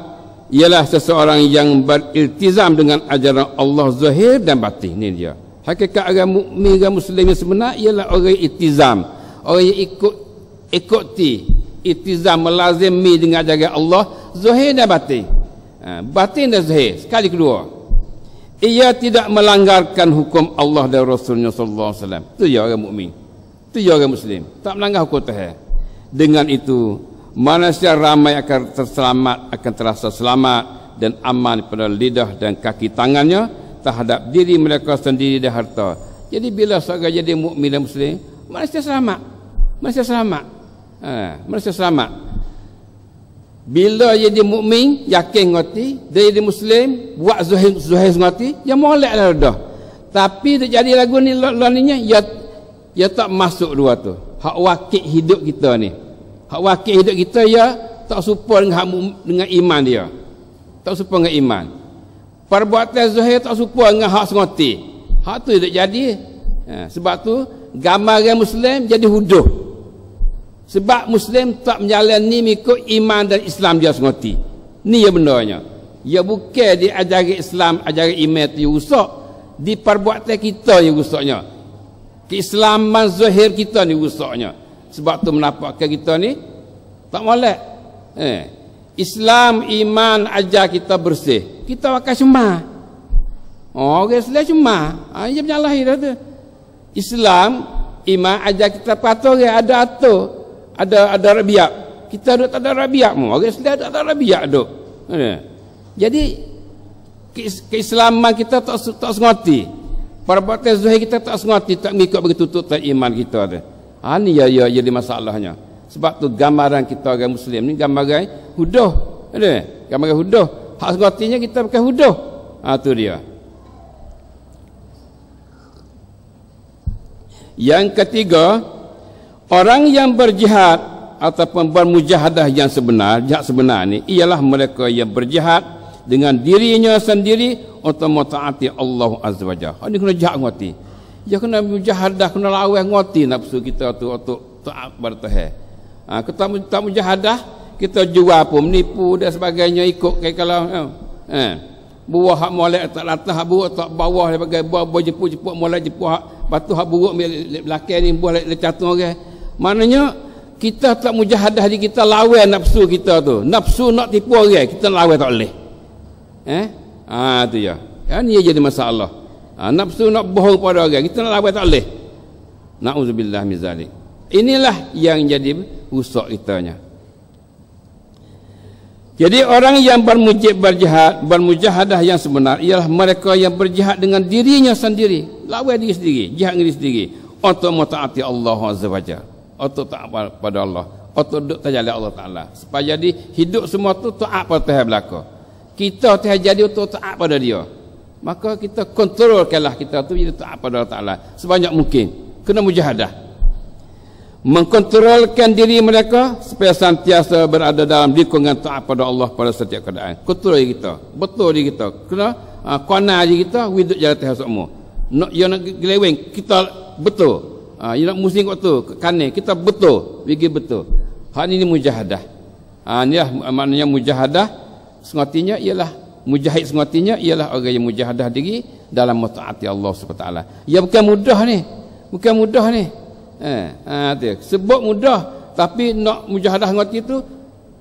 Speaker 2: ialah seseorang yang beriltizam dengan ajaran Allah zahir dan batin. Ini dia. Hakikat orang mukmin dan Muslim yang sebenar ialah orang iltizam, orang yang ikuti, iltizam melazimi dengan ajaran Allah zahir dan batin. Batin dan zahir sekali kedua. Ia tidak melanggarkan hukum Allah dan Rasulnya sallallahu alaihi wasallam. Itu dia orang mukmin. Itu dia orang Muslim. Tak melanggar hukum Tuhan. Dengan itu manusia ramai akan terselamat, akan terasa selamat dan aman pada lidah dan kaki tangannya terhadap diri mereka sendiri dan harta. Jadi bila seorang jadi mukmin dan Muslim, manusia selamat. Manusia selamat. Manusia selamat. Bila jadi mukmin yakin ngati, dia jadi Muslim buat zuhir ngati, dia moleklah dah. Tapi tak jadi lagu ni laninya ya tak masuk dua tu. Hak wakil hidup kita ni. Hak wakil hidup kita ya tak serupa dengan iman dia. Tak serupa dengan iman. Perbuatan zahir tak serupa dengan hak sengoti. Hak tu tak jadi. Sebab tu gambaran Muslim jadi huduh. Sebab Muslim tak menjalani mengikut iman dan Islam dia sengoti. Ni ya benarnya. Ya bukan diajari Islam, ajari iman tu rusak. Di perbuatan kita yang rusaknya. Keislaman zahir kita ni rusaknya. Sebab tu menampakkan kita ni tak molek. Islam, iman ajar kita bersih. Kita pakai semah. Orang Islam semah. Dia menyalahi dah tu. Islam, iman ajar kita patuh ada atur. Ada rabiat. Kita duduk tak ada rabiat mu. Orang Islam tak ada rabiat duk. Jadi keislaman kita tak sengoti. Perbuatan zahir kita tak sengoti, tak mengikut begitu tuntutan iman kita ada. Ni ya jadi masalahnya. Sebab tu gambaran kita orang Muslim ni gambaran huduh. Gambaran huduh. Hak sengotinya kita pakai huduh. Tu dia. Yang ketiga, orang yang berjihad ataupun bermujahadah yang sebenar, jihad sebenar ni ialah mereka yang berjihad dengan dirinya sendiri untuk mentaati Allah Azza wa Jalla. Ini kena jihad ngoti. Ya kena mujahadah, kena lawan ngoti nafsu kita tu untuk taat pada Tuhan. Kita tak mujahadah, kita jual pun menipu dan sebagainya ikut kayak kalau buah hak molek tak latah, buah tak bawah sebagai buah jepuk-jepuk molek jepuk hak batu hak buruk belakang ni buah le catung orang. Maknanya kita tak mujahadah diri kita lawan nafsu kita tu. Nafsu nak tipu orang, kita lawan tak boleh. Tu ya. Ni jadi masalah. Nafsu nak bohong pada orang, kita nak lawan tak boleh. Nauzubillah min zalik. Inilah yang jadi rusak kitanya. Jadi orang yang bermujahadah yang sebenar ialah mereka yang berjihad dengan dirinya sendiri, lawan diri sendiri, jihad dengan diri sendiri untuk mentaati Allah Azza wa Jalla, untuk taat pada Allah, untuk duduk terjadi Allah Taala. Supaya jadi hidup semua tu taat pada Tuhan belaka. Kita terjadi untuk taat pada dia. Maka kita kontrolkanlah kita tu jadi taat pada Allah Taala sebanyak mungkin. Kena mujahadah. Mengkontrolkan diri mereka supaya sentiasa berada dalam lingkungan taat pada Allah pada setiap keadaan. Kontrol diri kita, betul diri kita. Kena kona diri kita hidup jalan Tuhan semua. Nak geleweng kita betul. You nak musing waktu kanan kita betul, pergi betul. Hak ini mujahadah. Inilah maknanya mujahadah. Sengotinya ialah mujahid, sengotinya ialah orang yang mujahadah diri dalam mentaati Allah Subhanahu wa taala. Ya bukan mudah ni. Bukan mudah ni. Sebut mudah, tapi nak mujahadah ngoti itu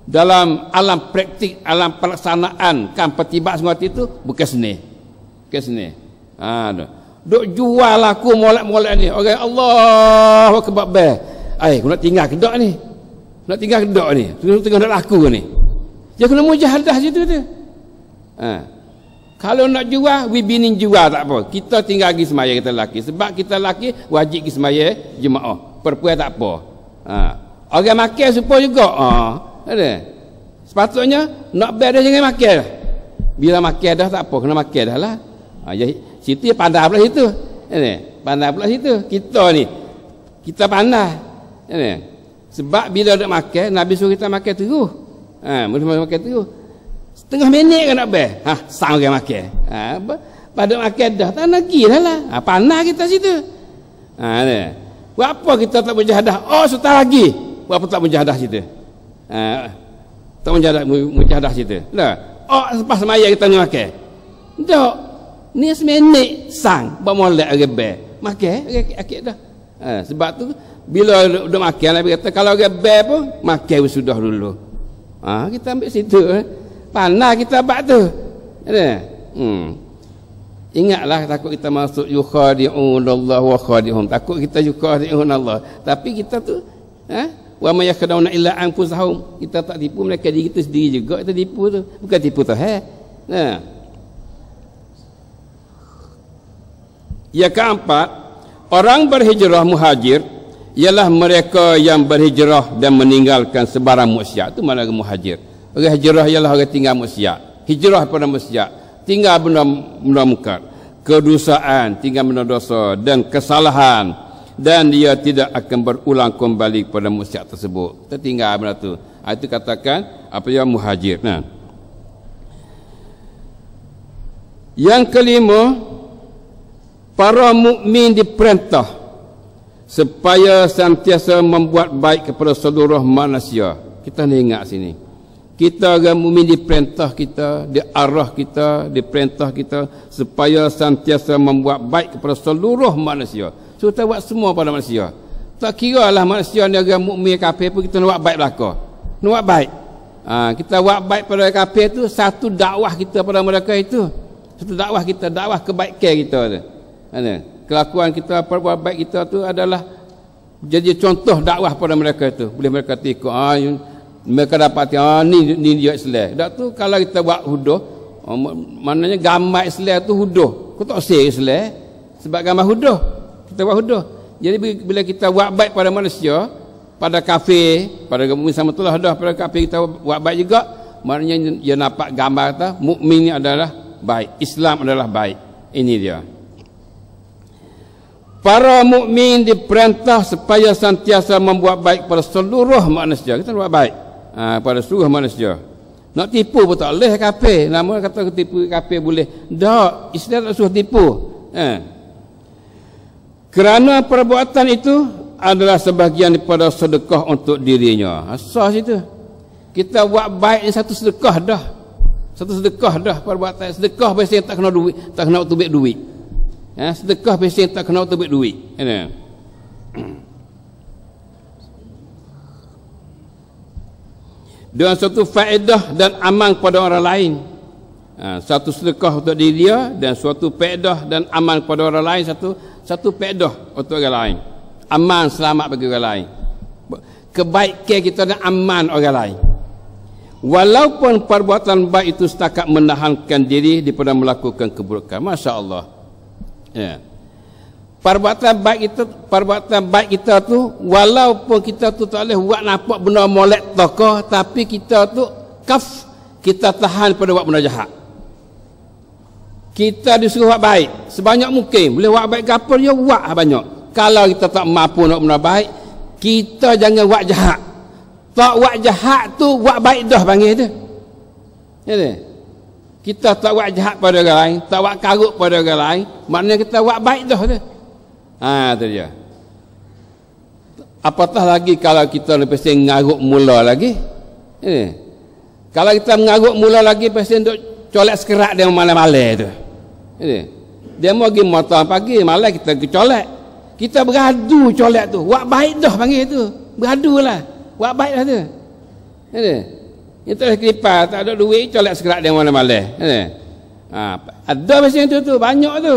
Speaker 2: dalam alam praktik, alam pelaksanaan kan petibat ngoti itu bukan seni. Bukan seni. Duk jual laku molek-molek ni. Orang Allahu akbar be. Aku nak tinggal kedok ni. Nak tinggal kedok ni. Tengah nak laku ni. Dia kena mujahadah situ tu. Kalau nak jual, bini jual tak apa. Kita tinggal pergi semaya kita lelaki. Sebab kita lelaki wajib pergi semaya jemaah. Perempuan tak apa. Orang makan supaya juga. Ada. Sepatutnya nak bayar dia jangan makan. Bila makan dah tak apa, kena makan dah lah. Situ pandai pula situ. Pandai pula situ. Kita ni kita pandai. Sebab bila nak makan, Nabi suruh kita makan terus. Makan terus. Setengah minit kan nak bayar. Sang orang makan. Pada makan dah tak nak pergi dah lah. Pandai kita situ. Berapa kita tak mujahadah? Setelah lagi. Berapa tak mujahadah situ? Tak mujahadah situ. Lepas semaya kita nak makan. Tak. Ni seminit sang. Bermolek orang bayar. Makan. Akik dah. Sebab tu bila dah makan, Nabi kata kalau orang bayar pun makan sudah dulu. Kita ambil situ. Pandai kita buat tu. Ingatlah takut kita masuk yukhadi'un Allah wa khadi'hum. Takut kita yukhadi'un Allah. Tapi kita tu wa may yakhda'una illa anfusahum. Kita tak tipu mereka, diri kita sendiri juga kita tipu tu. Bukan tipu tu. Yang keempat, orang berhijrah muhajir ialah mereka yang berhijrah dan meninggalkan sebarang maksiat. Itu mana muhajir. Orang hijrah ialah orang tinggal maksiat. Hijrah pada maksiat. Tinggal benda mungkar. kedosaan, tinggal mendosa dan kesalahan, dan dia tidak akan berulang kembali kepada maksiat tersebut. Kita tinggal benda tu. Itu katakan apa yang muhajir. Nah, yang kelima, para mukmin diperintah supaya sentiasa membuat baik kepada seluruh manusia. Kita ni ingat sini. Kita orang mukmin diperintah kita, diarah kita, diperintah kita supaya sentiasa membuat baik kepada seluruh manusia. So kita buat semua pada manusia. Tak kira lah manusia ni orang mukmin kafir pun kita nak buat baik belaka. Nak buat baik. Kita buat baik pada kafir tu satu dakwah kita pada mereka itu. Satu dakwah kita, dakwah kebaikan kita tu. Kelakuan kita, perbuatan baik kita tu adalah jadi contoh dakwah pada mereka itu. Boleh mereka tengok, mereka dapat ni dia Islam. Dak tu kalau kita buat huduh, maknanya gambar Islam tu huduh. Kau tak say Islam sebab gambar huduh. Kita buat huduh. Jadi bila kita buat baik pada manusia, pada kafir, pada mukmin sama itulah dah, pada kafir kita buat baik juga, maknanya dia nampak gambar kata mukmin ni adalah baik, Islam adalah baik. Ini dia. Para mukmin diperintah supaya sentiasa membuat baik pada seluruh manusia. Kita buat baik pada seluruh manusia. Nak tipu pun tak boleh kafir. Nama kata tipu kafir boleh. Tak, Islam tak suruh tipu. Kerana perbuatan itu adalah sebahagian daripada sedekah untuk dirinya. Asal situ. Kita buat baik ni satu sedekah dah. Satu sedekah dah perbuatan. Sedekah biasanya tak kena duit, tak kena tubik duit. Sedekah biasanya tak kena tubik duit. Dengan suatu faedah dan aman kepada orang lain. Satu sedekah untuk diri dia dan suatu faedah dan aman kepada orang lain, satu faedah untuk orang lain. Aman, selamat bagi orang lain. Kebaikan kita dan aman orang lain. Walaupun perbuatan baik itu setakat menahankan diri daripada melakukan keburukan. Masya Allah. Perbuatan baik kita tu, walaupun kita tu tak boleh buat nampak benda molek tokoh, tapi kita tu kita tahan pada buat benda jahat. Kita disuruh buat baik sebanyak mungkin. Boleh buat baik kapal dia buat banyak. Kalau kita tak mampu nak benda baik, kita jangan buat jahat. Tak buat jahat tu buat baik dah panggil tu. Kita tak buat jahat pada orang lain, tak buat karut pada orang lain, maknanya kita buat baik dah tu. Tu dia. Apatah lagi kalau kita lepas ngarut mula lagi. Kalau kita mengarut mula lagi pasal duk colek sekerak dia malam-malam tu. Dia mau pergi motor pagi, malam kita pergi colek. Kita beradu colek tu. Buat baik dah panggil tu. Beradu lah. Buat baik dah tu. Itu dah kelipar, tak ada duit, colek sekerak dia malam-malam. Ada macam tu, banyak tu.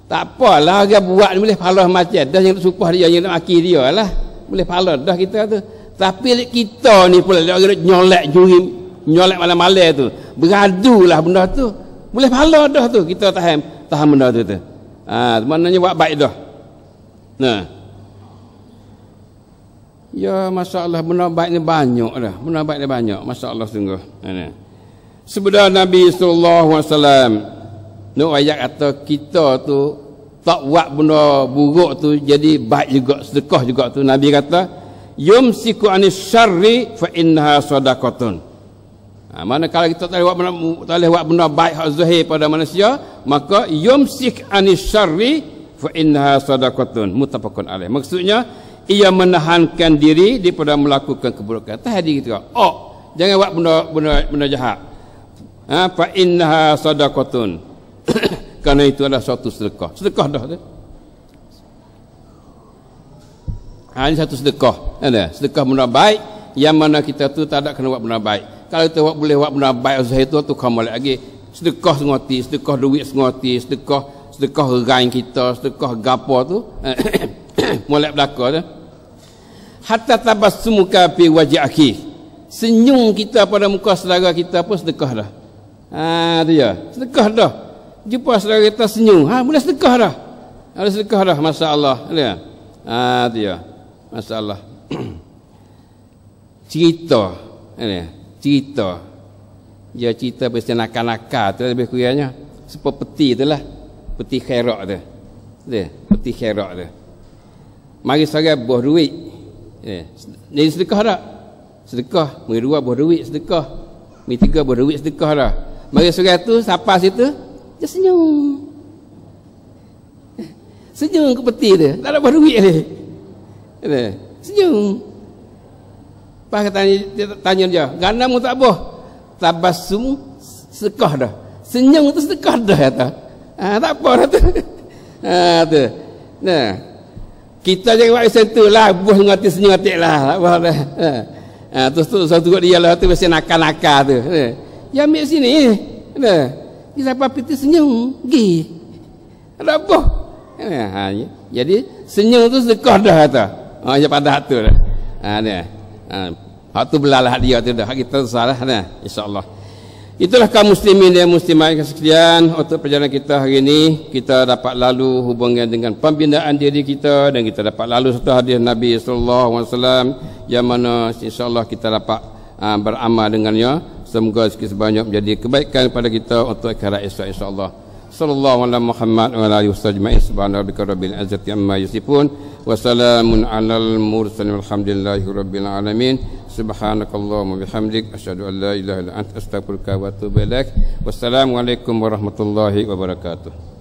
Speaker 2: Tak apalah orang buat ni boleh pahala macam dah yang supah dia, yang nak maki dia lah. Boleh pahala dah kita tu. Tapi kita ni pula orang nyolek juri, nyolek malam-malam tu. Beradu lah benda tu. Boleh pahala dah tu. Kita tahan benda tu. Maknanya buat baik dah. Ya, masya-Allah, benda baik ni banyak dah. Benda baik ni banyak, masya-Allah sungguh. Sebenarnya Nabi sallallahu alaihi wasallam nak ayat kata kita tu tak buat benda buruk tu jadi baik juga, sedekah juga tu. Nabi kata yumsiku anis syarri fa innaha sadaqatun. Mana kalau kita tak boleh buat benda baik hak zahir pada manusia, maka yumsik anis syarri fa innaha sadaqatun. Muttafaqun alaih. Maksudnya ia menahankan diri daripada melakukan keburukan. Tadi kita jangan buat benda jahat. Fa innaha sadaqatun. Kerana itu adalah suatu sedekah. Sedekah dah tu. Ini satu sedekah. Sedekah benda baik yang mana kita tu tak ada kena buat benda baik. Kalau kita boleh buat benda baik zahir tu kamu lagi. Sedekah sengoti, sedekah duit sengoti, sedekah regain kita, sedekah gapo tu molek belaka tu. Hatta tabassumuka fi wajhi akhi. Senyum kita pada muka saudara kita pun sedekah dah. Tu ya. Sedekah dah. Jumpa saudara kita senyum, boleh sedekah dah. Boleh sedekah dah, masya-Allah. Lihat. Tu ya. Masya-Allah. Cerita. Cerita. Dia cerita pasal nakal-nakal tu lebih kurangnya. Seperti peti tu lah. Peti khairat tu. Peti khairat tu. Mari seorang buah duit. Jadi sedekah tak? Sedekah. Mari dua buah duit sedekah. Mari tiga buah duit sedekah dah. Mari seorang tu siapa situ? Dia senyum. Senyum ke peti tu. Tak ada buah duit ni. Senyum. Lepas tanya dia, gandamu tak apa? Tabassum sedekah dah. Senyum tu sedekah dah kata. Tak apa dah tu. Tu. Nah. Kita jangan buat macam tu lah, buah ngati senyum atik lah. Tak apa dah. Terus tu satu dia lah tu mesti nakal-nakal tu. Ya ambil sini. Nah. Dia siapa piti senyum, gi. Ada apa? Jadi senyum tu sedekah dah kata. Ya pada hak tu dah. Dia. Hak tu belalah dia tu dah. Kita salah dah insya-Allah. Itulah kaum muslimin dan muslimat sekalian, untuk perjalanan kita hari ini kita dapat lalu hubungan dengan pembinaan diri kita, dan kita dapat lalu satu hadis Nabi sallallahu alaihi wasallam yang mana insya-Allah kita dapat beramal dengannya. Semoga sedikit sebanyak menjadi kebaikan kepada kita untuk akhirat esok insya-Allah. Sallallahu alaihi Muhammad wa alihi wasallam. Subhana rabbika rabbil izzati amma yasifun wa salamun alal mursalin walhamdulillahi rabbil alamin. Subhanakallahumma bihamdik asyhadu an la ilaha illa anta astaghfiruka wa atubu ilaik. Wassalamu alaikum warahmatullahi wabarakatuh.